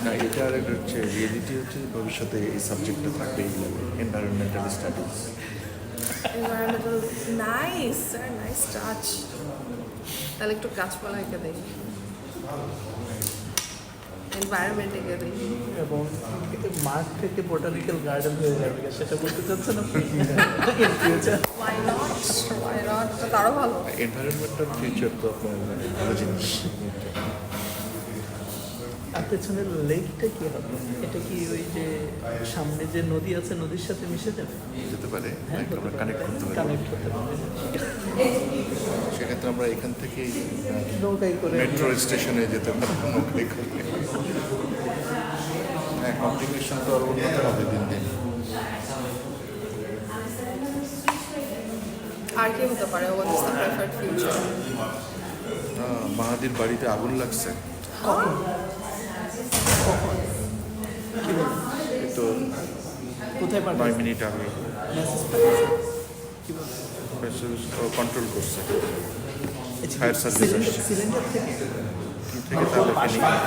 না, এটা আর একটা হচ্ছে রিয়েলিটি হচ্ছে ভবিষ্যতে এই সাবজেক্টটা থাকবে, এইগুলো environmental studies. Environmental nice sir, nice touch. তাহলে একটু গাছপালা এঁকে দেই, এনভায়রনমেন্ট এঁকে দেই। এবং মাঠ থেকে বোটানিক্যাল গার্ডেন হয়ে যাবে, সেটা বলতে চাচ্ছেন আপনি? Why not? Why not? তো তারও ভালো। এনভায়রনমেন্টাল ফিউচার তো আপনার ভালো জিনিস। আর পেছনের লেকটা কি হবে? এটা কি ওই যে সামনে যে নদী আছে, নদীর সাথে মিশে যাবে? যেতে পারে, হ্যাঁ, আমরা কানেক্ট করতে পারি। কানেক্ট হতে পারে। সেক্ষেত্রে আমরা এখান থেকেই নৌকায় করে মেট্রো স্টেশনে যেতে পারি, নৌকায় করে। হ্যাঁ, কমপ্লিকেশন তো আরও উন্নত হবে দিন দিন। আর কি হতে পারে? What is the preferred future? মাহাদির বাড়িতে আগুন লাগছে, তো কোথায় 9 মিনিট আগে কন্ট্রোল করছে, ফায়ার সার্ভিস আসছে সিলিন্ডার থেকে তাহলে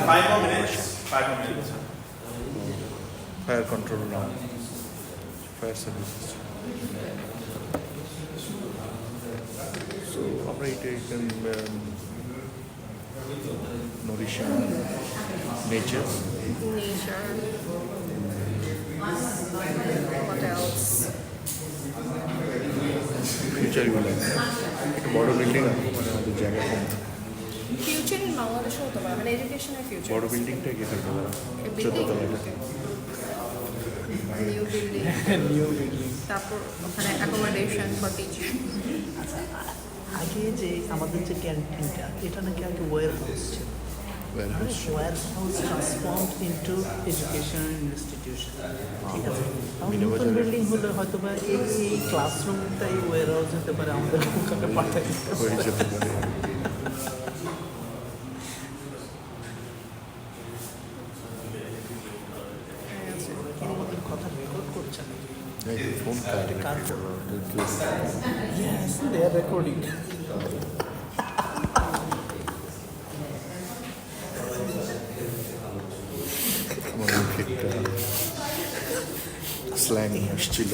5 more minutes. 5 more minutes. Fire control now, fire service আসছে। সো আমরা এটা nourishing nature. Nature. What else? future-ULAB একটা বড় বিল্ডিং মানে আমাদের জায়গা কম, ফিউচার ইন বাংলাদেশে হতে পারে, মানে এডুকেশনের ফিউচার। বড় বিল্ডিংটা কি করবে ওরা 14 তলাটা, নিউ বিল্ডিং, নিউ বিল্ডিং। তারপর ওখানে অ্যাকোমোডেশন ফর টিচিং। আগে যে আমাদের যে ক্যান্টিনটা, এটা নাকি আগে ওয়্যার হাউস ছিল। Warehouse transformed into education institution, ঠিক আছে? নতুন বিল্ডিং হলে হয়তো বা এই ক্লাসরুমটাই ওয়্যার হাউস হতে পারে, আমাদের ওখানে পাঠাই হয়ে যেতে পারে। আমাদের কথা রেকর্ড করছেন। Phone card Yes, they are recording. আমার মুখে একটা স্ল্যাং আসছিল,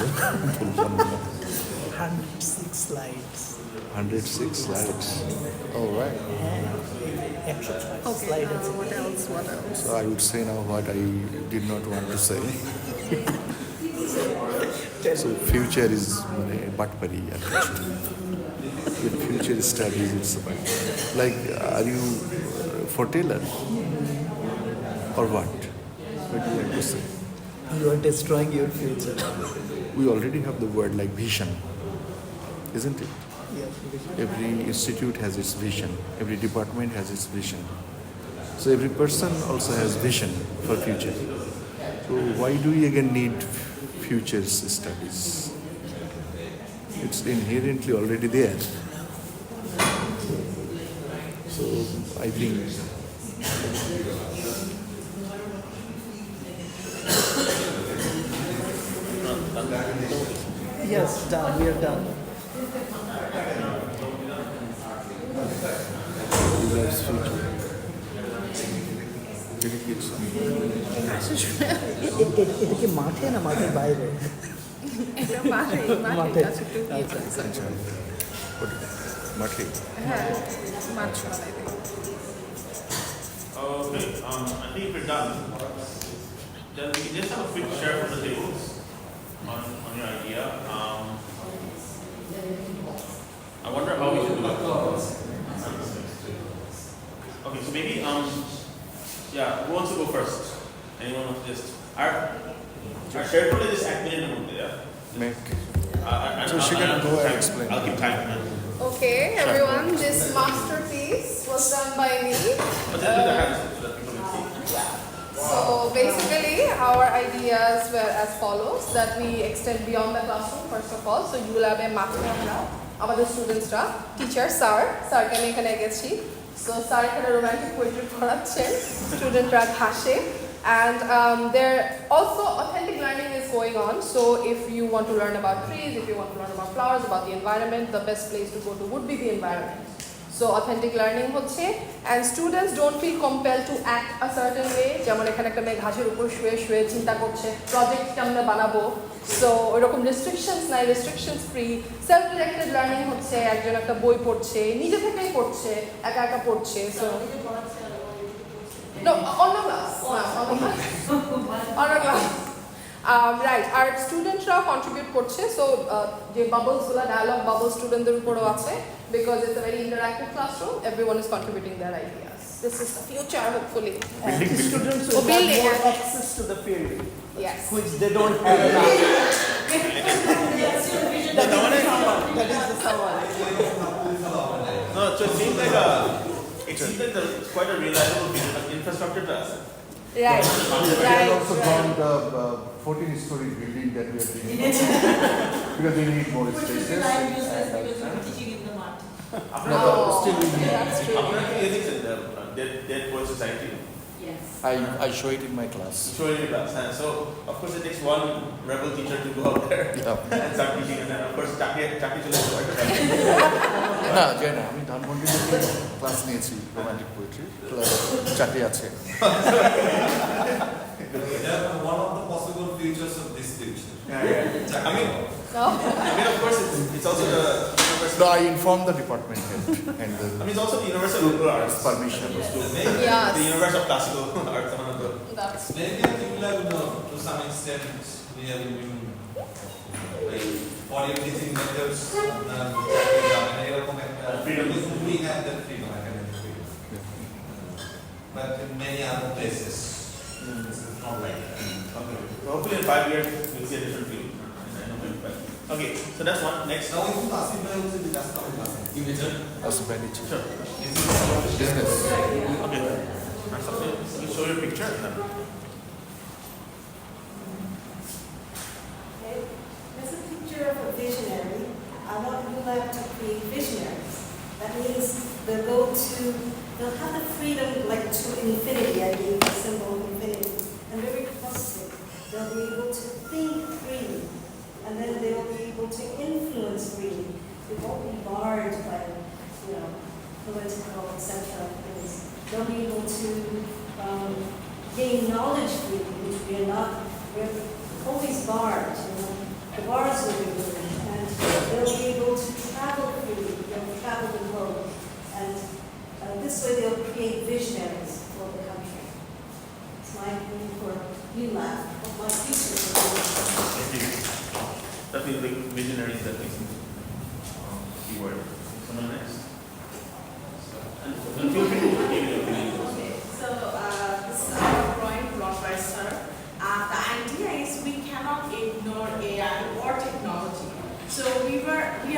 বললাম না। 106 slides. 106 slides. Oh, right. হ্যাঁ, 106 slide আছে। What else? What else? So I would say now what I did not want to say. So future is মানে বাটপারি আর কিছু। With future studies, it's about like, are you foreteller or what? What do you want to say? You are destroying your future. We already have the word like vision, isn't it? Yes. Every institute has its vision. Every department has its vision. So every person also has vision for future. So why do we again need futures studies. It's inherently already there. So I think Yes, done. We are done. ULAB's future. এটা কি মাঠে না মাঠের বাইরে? এটা মাঠে কাছে একটু ইয়ে করে। মাঠে। হ্যাঁ, মাঠ শোনায়। Okay, I think we're done. Then we just have a quick share from the tables on your idea. I wonder how we should do it. Okay, so maybe yeah, who wants to go first? Anyone wants to just our shared folder is active in the room, yeah. Make. So she can go and explain. I'll keep time. Okay, everyone, this masterpiece was done by me. But just do the hands so that people can see. So basically, our ideas were as follows: that we extend beyond the classroom. First of all, so ULAB e mathe amra আমাদের স্টুডেন্টসরা teacher স্যারকে আমি এখানে গেছি। So sir এখানে romantic poetry পড়াচ্ছেন, স্টুডেন্টরা হাসে। And there also authentic learning is going on. So if you want to learn about trees, if you want to learn about flowers, about the environment, the best place to go to would be the environment. So authentic learning হচ্ছে, and students don't feel compelled to act a certain way. যেমন এখানে একটা মেয়ে ঘাসের উপর শুয়ে চিন্তা করছে প্রজেক্ট কেমনে বানাবো। সো ওইরকম রেস্ট্রিকশনস নাই, restrictions free. Self directed learning হচ্ছে একজন একটা বই পড়ছে, নিজে থেকেই পড়ছে, একা পড়ছে। So no, on the class. On the class. Right, our students-রাও contribute করছে, so যে bubbles-গুলা dialogue bubble student-দের উপরও আছে, because it's a very interactive classroom, everyone is contributing their ideas. This is the future, hopefully. And the students will have more access to the field, Yes. which they don't have now. That is the someone. No, so it seems like it's quite a reliable infrastructure to us. Right, We right. have also gone the 14-story building that we are doing because we need more spaces. teaching in the mud. No, but still we need. That's true. After physics in the Dead Poet Society, Yes. I show it in my class. show it in class. And so, of course, it takes one rebel teacher to go out there and start teaching. And then, of course, Chaki chale না যাই না, আমি ধানমন্ডিতে class নিয়েছি romantic poetry, চাকরি আছে। One of the possible futures of this future. I mean, of course, it's also the universal. So I informed the department head and the I mean, it's also the universal liberal arts. permission. Yes. The universe of classical arts. One of the. That's Maybe I think we'll have, to some extent, we have been like for your teaching methods, we have that freedom, academic freedom. But in many other places, it's not like that. Okay. So hopefully in 5 years we'll see a different field. Okay, so that's one. Next. Now, if you ask me, I will say that's not Expenditure. Sure. Business. Okay. You show your picture. As a picture of a visionary, I want ULAB to create visionaries. That means they'll have the freedom, like to infinity, I gave the symbol of infinity, and very positive. They'll be able to think freely, and then they'll be able to influence freely. They won't be barred by, political, etc. things. They'll be able to gain knowledge freely, which we're always barred, The bars will be moving, and they'll be able to travel freely. They'll travel the globe, and this way they'll create visionaries for the country. It's my dream for ULAB, what my future will be. Thank you. Definitely visionaries, that makes sense. Keyword. Someone next. And feel free to give your opinion. Okay, so this is our drawing brought by Sir. The idea is we cannot ignore AI or technology. So we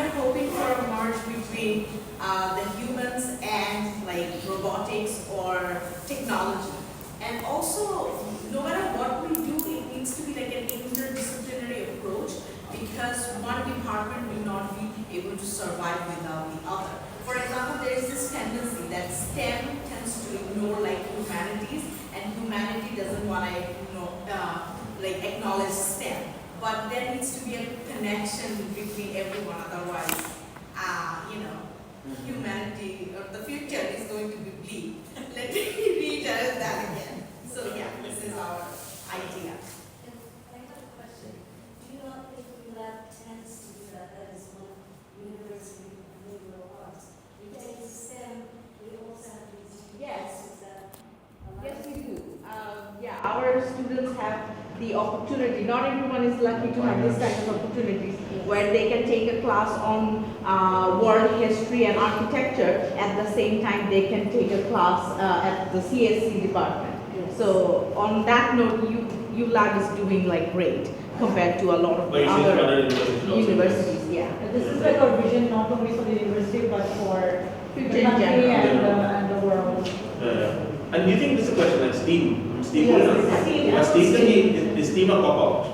are hoping for a merge between the humans and like robotics or technology. And also, no matter what we do, it needs to be like an interdisciplinary because one department will not be able to survive without the other. For example, there is this tendency that STEM tends to ignore like humanities, and humanity doesn't want to like acknowledge STEM. But there needs to be a connection between everyone, otherwise, humanity or the future is going to be bleak. Let me reiterate that again. So yeah, this is our idea. I have a question. Do you not think ULAB tends to do that? That is one university of liberal arts. We take STEM, we also have these. Yes. Is that Yes, we do. Our students have the opportunity. Not everyone is lucky to have this kind of opportunities where they can take a class on world history and architecture. At the same time, they can take a class at the CSC department. Yes. So on that note, ULAB is doing like great compared to a lot of But other universities. universities. Yeah. And this is like our vision, not only for the university, but for the Future in country general. and the world. And do you think this is a question like STEAM? STEAM Yes, STEAM. Is STEAM a cop-out?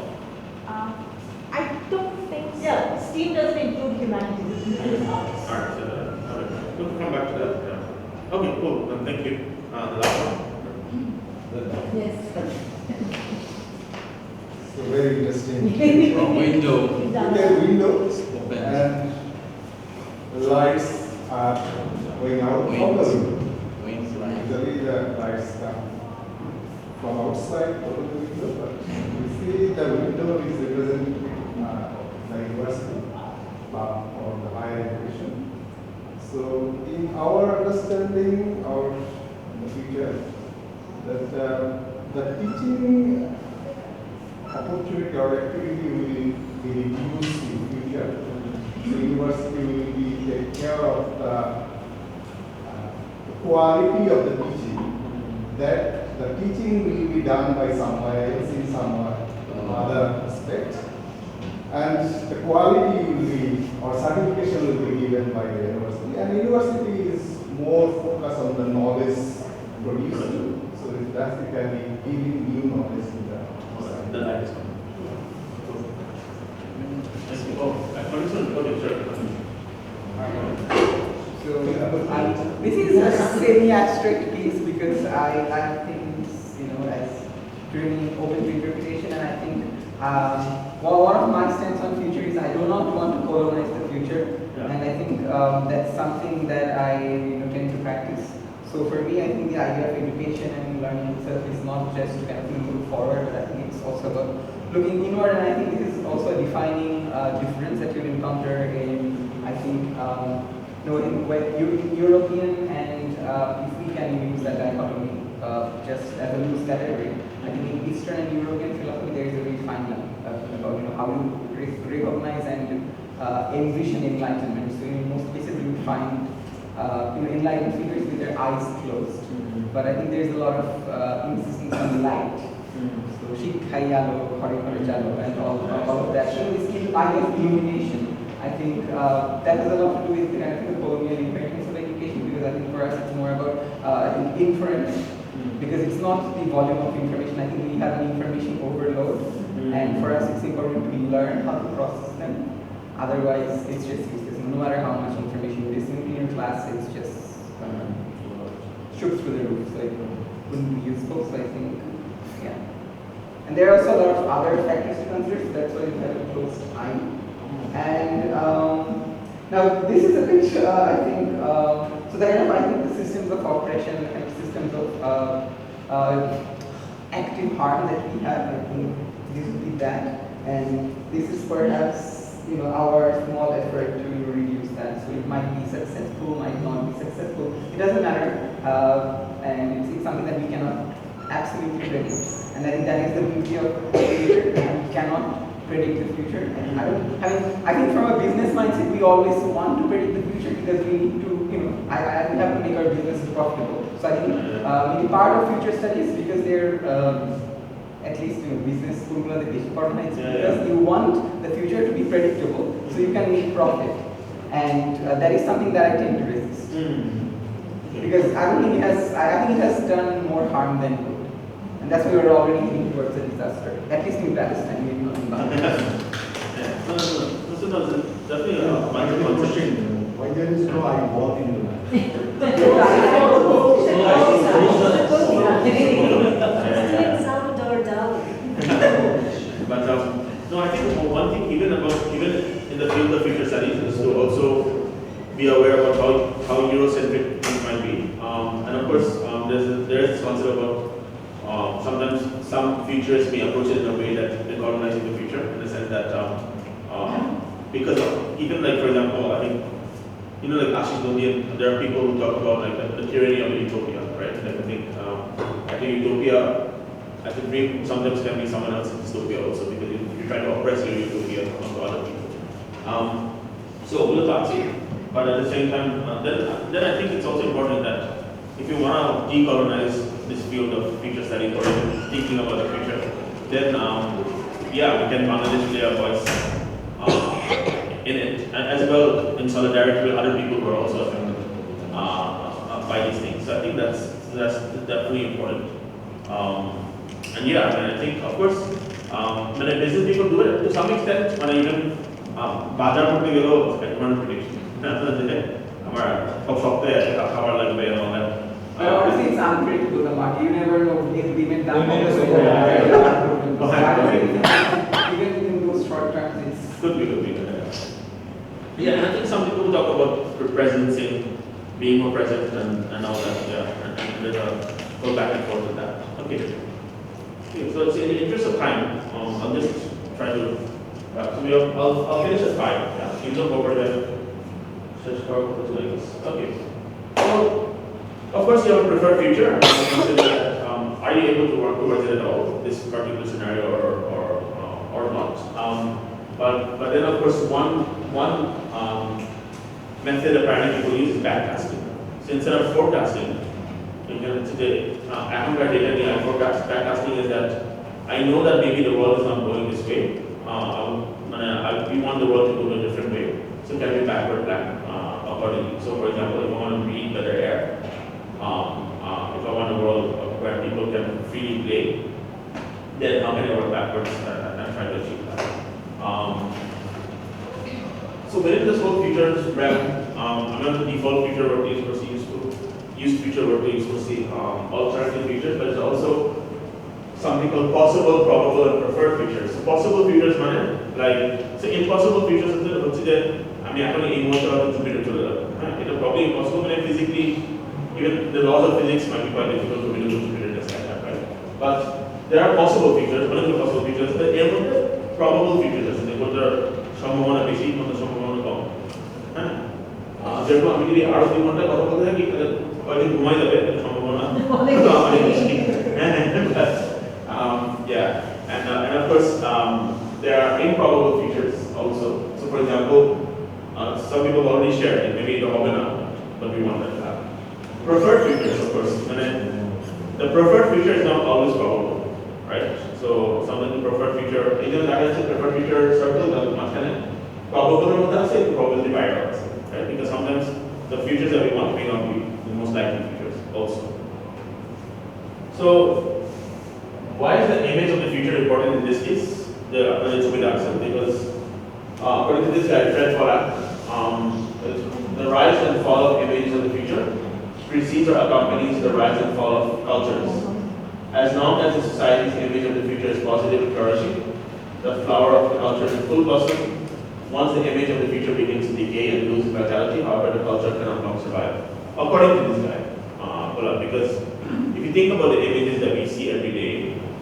I don't think so. Yeah, STEAM doesn't include humanities, it includes arts. Alright, okay. We'll come back to that. Yeah. Okay, cool. Then thank you. The last one. Yes. So very interesting. From window. Look at windows Open. and the lights are going out of the window. Wings flying. Usually the lights come from outside over the window, but we see the window is representing the university or the higher education. So in our understanding of the future, that the teaching opportunity or activity will be reduced in future. So university will be take care of the quality of the teaching. That the teaching will be done by somewhere else in some other aspect. And the quality will be, or certification will be given by the university. And university is more focused on the knowledge produced. So it drastically giving new knowledge to The light is coming. Okay, sure. So this is a semi-abstract piece because I have things, as really open to interpretation, and I think one of my stance on future is I do not want to colonize the future, and I think that's something that I tend to practice. So for me, I think the idea of education and learning itself is not just to kind of look forward, but I think it's also about looking inward, and I think this is also a defining difference that you'll encounter in, I think, in European and if we can use that dichotomy just as a loose category, I think in Eastern and European philosophy there is a very fine line about how you recognize and envision enlightenment. So in most cases you would find enlightened figures with their eyes closed. But I think there's a lot of insistence on light. So Shikhayalo, Harikarachalo, and all of that. So this idea of illumination, I think that has a lot to do with the kind of colonial inheritance of education, because I think for us it's more about inference, because it's not the volume of information. I think we have an information overload, and for us it's important to learn how to process them. Otherwise, it's just useless. No matter how much information you listen in your class, it's just shook through the roof, so it wouldn't be useful. So I think, yeah. And there are also a lot of other factors to consider, so that's why we have a close eye. And now this is a bit, I think, so there are, I think, the systems of oppression and systems of active harm that we have. I think this would be that, and this is perhaps our small effort to reduce that. So it might be successful, might not be successful. It doesn't matter, and it's something that we cannot absolutely predict. And I think that is the beauty of the future. We cannot predict the future. And I think from a business mindset, we always want to predict the future because we need to, we have to make our businesses profitable. So I think maybe part of future studies, because they're at least business school the basic organized, because you want the future to be predictable, so you can make profit, and that is something that I tend to resist, because I think it has done more harm than good, and that's why we're already heading towards a disaster. At least in Palestine, maybe not in Bangladesh. Yeah. No, definitely a question. Why there is no I walk into that? But no, I think one thing even in the field of future studies is to also be aware about how Eurocentric things might be. And of course, there is this concept about sometimes some futurists may approach it in a way that they're colonizing the future, in the sense that because of, even like for example, I think like Ashish Nodian, there are people who talk about like the tyranny of utopia, right? Like I think utopia, I think dream sometimes can be someone else's dystopia also, because you're trying to oppress your utopia onto other people. So we'll talk to you. But at the same time, then I think it's also important that if you want to decolonize this field of future studies or even thinking about the future, then yeah, we can Bangladesh play a voice in it, and as well in solidarity with other people who are also affected by these things. So I think that's definitely important. And yeah, I think of course when business people do it to some extent, when even bazar করতে গেলেও economic prediction. আমার সব সপ্তাহে একটা খাবার লাগবে and all that. But obviously it's unpredictable, the market. You never know if we even done even in those short terms, it's could be. Yeah, and I think some people talk about presence in being more present and all that. Yeah, and there's a go back and forth with that. Okay. So it's in the interest of time, I'll just try to. So I'll finish at 5. Yeah, you look over there. Okay. So, of course, you have a preferred future. Consider that, are you able to work towards it at all, this particular scenario, or not? But then, of course, one method apparently people use is backcasting. So instead of forecasting, today, Ahmed data backcasting is that I know that maybe the world is not going this way. We want the world to go in a different way. So can we backward plan accordingly? So for example, if I want to breathe better air, if I want a world where people can freely play, then how can I work backwards and try to achieve that? So within this whole future realm, I'm going to default future work is use future work is to see alternative futures, but it's also something called possible, probable, and preferred futures. So possible futures so impossible futures is that I mean actually emotional and spiritual. It's probably impossible when physically, even the laws of physics might be quite difficult to be able to predict like that, right? But there are possible futures. One of the possible futures is the probable futures. They put the সম্ভাবনা বেশি, কোনো সম্ভাবনা কম। হ্যাঁ, যেরকম আমি যদি আরো 2 ঘন্টা কথা বলতে থাকি তাহলে কয়েকদিন ঘুমাই যাবে সম্ভাবনা অনেক বেশি। Yeah, and of course there are improbable features also. So for example, some people already shared it, maybe it will not, but we want that to happen. Preferred features, of course. The preferred feature is not always probable, right? So something the preferred feature, even that is a preferred feature circle that much can probable probability paradox, right? Because sometimes the features that we want may not be the most likely features also. So why is the image of the future important in this case? It's a bit absent because according to this guy, Fred Pollack, the rise and fall of images of the future precedes or accompanies the rise and fall of cultures. As long as the society's image of the future is positive and flourishing, the flower of the culture is in full blossom. Once the image of the future begins to decay and lose vitality, however, the culture cannot long survive. According to this guy, Pollack, because if you think about the images that we see every day,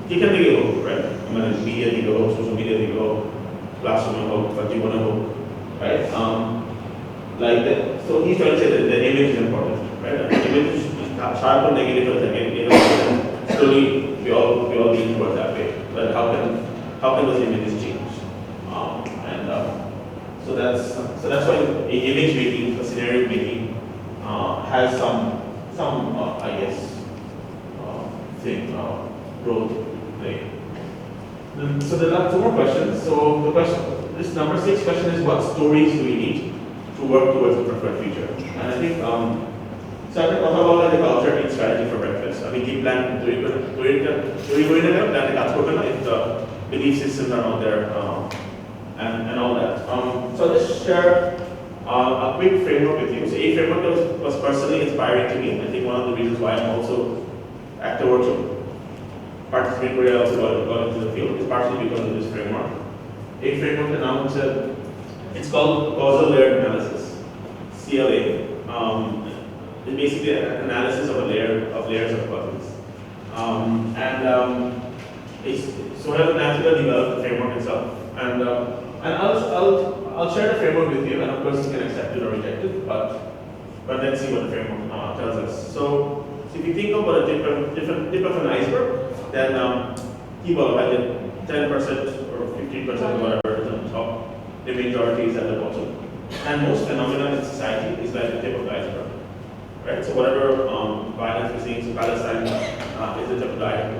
you can take it over, right? I mean, media, social media, classroom, right? Like that. So he's trying to say that the image is important, right? The image is sharp or negative for a second. Slowly, we all lean towards that way. But how can those images change? So that's why image making, scenario making, has some I guess role to play. So there are 2 more questions. So this number 6 question is, what stories do we need to work towards a preferred future? And I think so I think about the culture and strategy for breakfast. I mean, keep plan if the belief systems are not there and all that. So I'll just share a quick framework with you. So a framework was personally inspiring to me. I think one of the reasons why I'm also afterwards participating where I also got into the field is partially because of this framework. A framework announced it's called causal layer analysis, CLA. It's basically an analysis of layers of causes. So I have naturally developed the framework itself, and I'll share the framework with you, and of course you can accept it or reject it, but let's see what the framework tells us. So if you think about a tip of an iceberg, then keep all I did 10% or 15% whatever is on the top, the majority is at the bottom. And most phenomena in society is like the tip of the iceberg. Right? So whatever violence we're seeing in Palestine is the tip of the iceberg.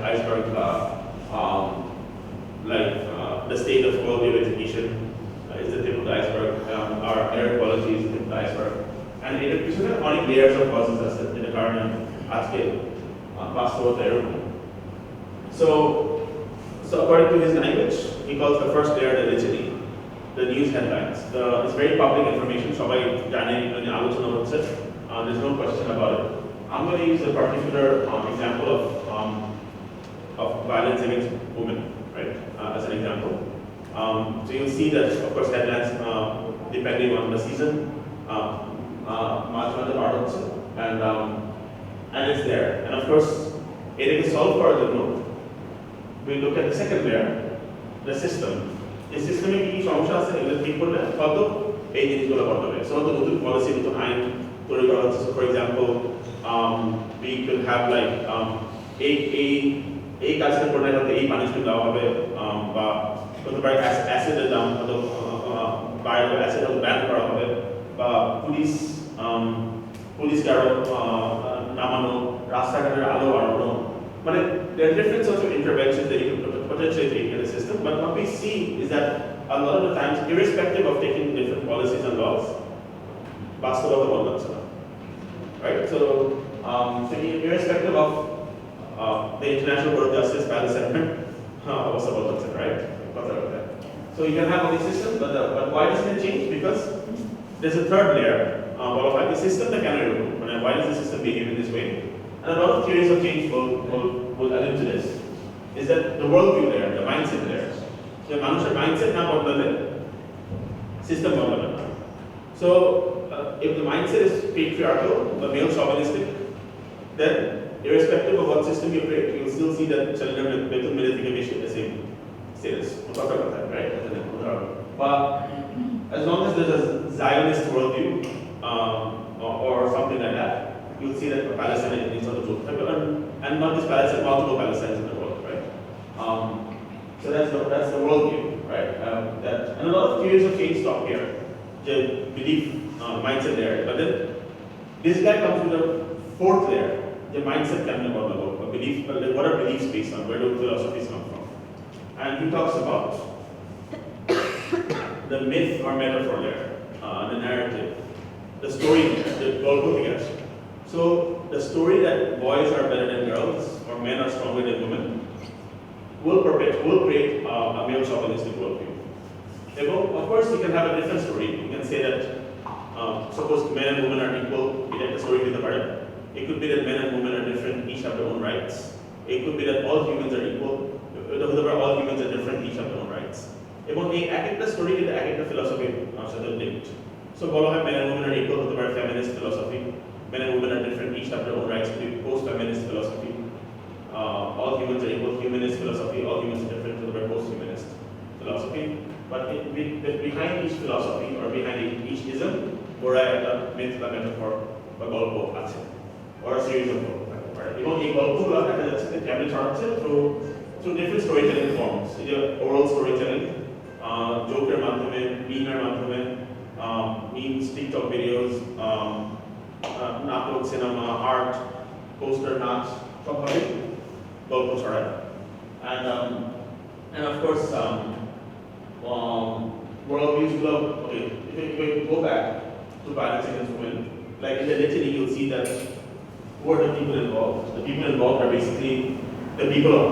The state of quality of education is the tip of the iceberg. Our air quality is the tip of the iceberg. And we should have only layers of causes in the current scale. Fast forward the airplane. So according to his language, he calls the first layer the litany, the news headlines. It's very public information. There's no question about it. I'm going to use a particular example of violence against women, right? As an example. So you'll see that, of course, headlines depending on the season, much on the part also, and it's there. And of course, it is solved for the note. We look at the second layer, the system. The system is people so the policy with the hand. So for example, we could have like a culture product a punishment acid acid ban police namano rasta there are different sorts of interventions that you can potentially take in the system, but what we see is that a lot of the times, irrespective of taking different policies and laws, right? So, irrespective of the International Court of Justice, Palestine, right? So you can have all these systems, but why doesn't it change? Because there's a third layer. The system that cannot remove. Why does the system behave in this way? And a lot of theories of change will allude to this. Is that the worldview layer, the mindset layer. The manusha mindset now system model. So if the mindset is patriarchal, the male chauvinistic, then irrespective of what system you create, you'll still see that children with the same status. We'll talk about that, right? But as long as there's a Zionist worldview or something like that, you'll see that Palestine is on the truth. And not just Palestine, multiple Palestines in the world, right? So that's the worldview, right? And a lot of theories of change stop here. The belief, mindset layer. But then this guy comes with a fourth layer. The mindset can be about a belief, what are beliefs based on? Where do philosophies come from? And he talks about the myth or metaphor layer, the narrative, the story layer, the goal together. So the story that boys are better than girls or men are stronger than women will create a male chauvinistic worldview. Of course, you can have a different story. You can say that suppose men and women are equal, the story with the parent. It could be that men and women are different, each have their own rights. It could be that all humans are equal, all humans are different, each have their own rights. The story is the philosophy linked. So men and women are equal with the feminist philosophy. Men and women are different, each have their own rights, post-feminist philosophy. All humans are equal, humanist philosophy, all humans are different to the post-humanist philosophy. But behind each philosophy or behind each ism, or a myth, a metaphor, a goal or a series of goals. Through different storytelling forms. Oral storytelling, joker madhyame, memer memes, TikTok videos, natok, cinema, art, poster, naach, and of course, worldviews will, if you go back to violence against women, like in the litany, you'll see that who are the people involved? The people involved are basically the people,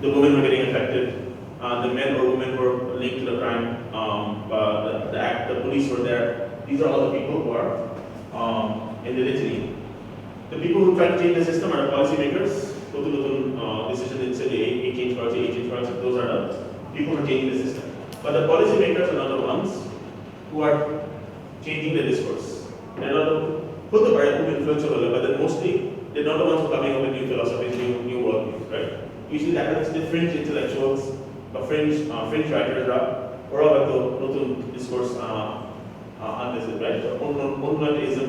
the women who are getting affected, the men or women who are linked to the crime, the police were there. These are all the people who are in the litany. The people who try to change the system are the policymakers. Decision change project, those are the people who are changing the system. But the policymakers are not the ones who are changing the discourse. They're not who influence over, but then mostly they're not the ones who are coming up with new philosophies, new worldviews, right? Usually that is the fringe intellectuals, or fringe writers, or about the discourse undesirable, right? Unveiled-ism,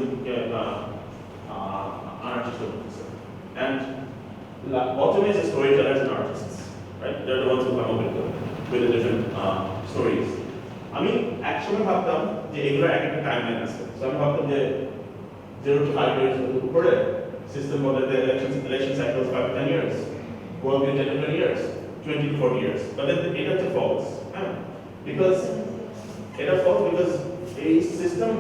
anarchist. And bottom is the storytellers and artists, right? They're the ones who come up with the different stories. I mean, actually, we have done the regular academic timeline. So we have done the 0 to 5 years per system of the election cycles 5 to 10 years, world in 10 to 20 years, 20 to 40 years. But then the data falls. Because a system,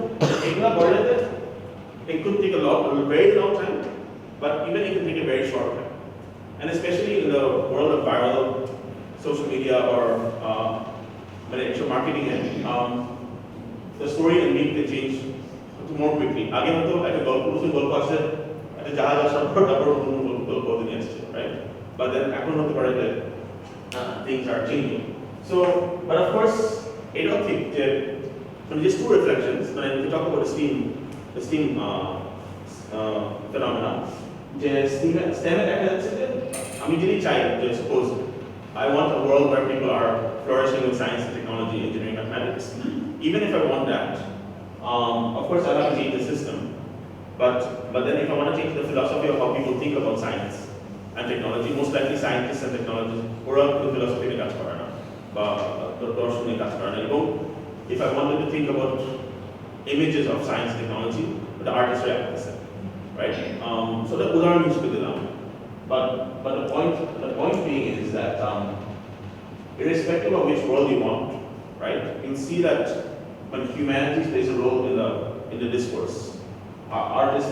it could take a very long time, but even it can take a very short time. And especially in the world of viral social media or actual marketing, the story and meaning can change more quickly. Again, right? But then things are changing. So, but of course, I don't think just two reflections. When we talk about the steam phenomena, suppose I want a world where people are flourishing with science, technology, engineering, mathematics. Even if I want that, of course I'll have to change the system. But then if I want to change the philosophy of how people think about science and technology, most likely scientists and technologists or philosophy if I wanted to think about images of science technology, the artists react the same, right? So the udaharan is but the point being is that irrespective of which world you want, right? You'll see that when humanity plays a role in the discourse, the arts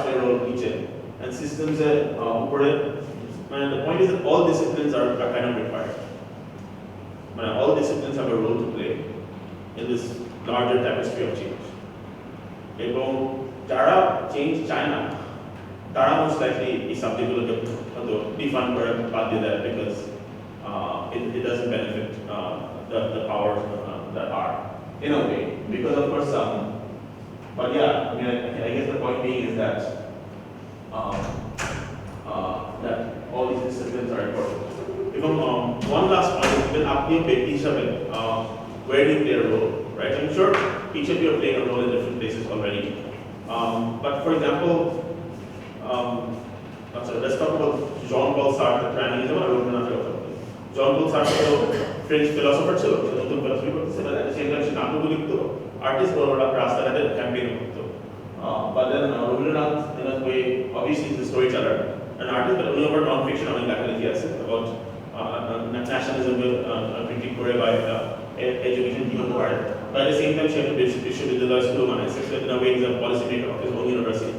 play a role in each end, and systems the point is that all disciplines are kind of required. All disciplines have a role to play in this larger tapestry of change. Jara change China. Tara most likely is something to defund there because it doesn't benefit the powers that are in a way. Because of course but yeah, I guess the point being is that that all these disciplines are important. One last point, where do you play a role, right? I'm sure each of you are playing a role in different places already. But for example, let's talk about Jean-Paul Sartre, Jean-Paul Sartre is a French philosopher, but at the same time, she artist campaign. But then Rabindranath, in a way, obviously is a storyteller, an artist, but only about non-fiction about nationalism critique by education given to art. But at the same time, she had to distribute the school in a way he's a policymaker of his own university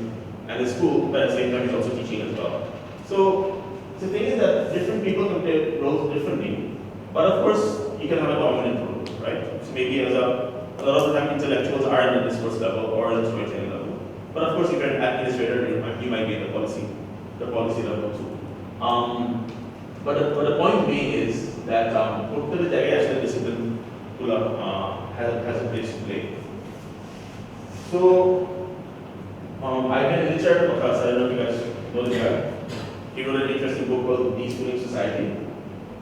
and the school, but at the same time he's also teaching as well. So the thing is that different people can play roles differently, but of course you can have a dominant role, right? So maybe a lot of the time intellectuals are in the discourse level or in the storytelling level. But of course if you're an administrator, you might be in the policy level too. But the point being is that the discipline has a place to play. So I've been in Richard Podcast, I don't know if you guys know this guy. He wrote an interesting book called Deschooling Society.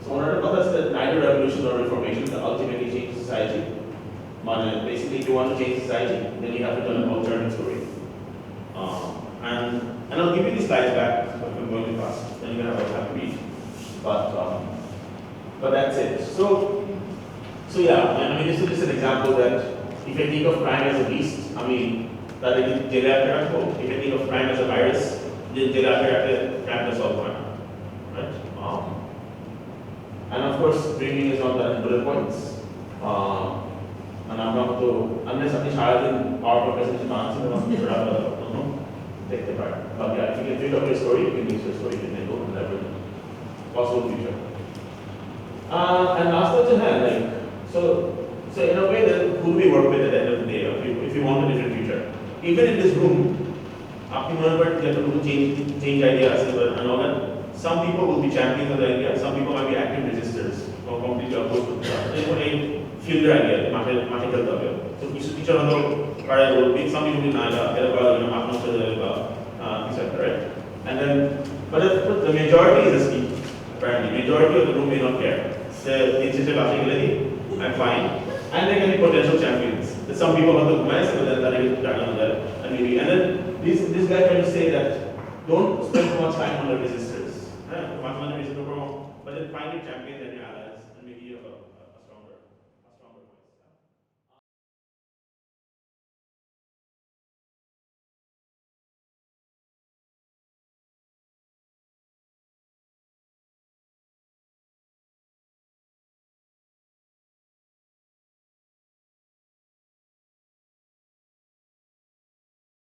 So one of the thoughts is that neither revolution nor reformation can ultimately change society. Basically, if you want to change society, then you have to tell an alternative story. And I'll give you these slides back if I'm going too fast. Then you're going to have to read. But that's it. So yeah, this is just an example that if you think of crime as a beast, that if you think of crime as a virus, then crime is all crime, right? And of course, dreaming is not done in bullet points. And I'm not to, unless I'm higher than our presentation answer, I'm take the part. But yeah, if you can think of your story, you can use your story, you can go and leverage possible future. And last also have so in a way that who do we work with at the end of the day if we want a different future. Even in this room, change ideas and all that. Some people will be champions of the idea, some people might be active resistors or completely opposed to the field idea, so teacher will be some people will right? And then but the majority is asleep, apparently. Majority of the room may not care. I'm fine. And there can be potential champions. That some people have the comments and then this guy trying to say that don't spend too much time on the resistors. But then find your champions and your allies and maybe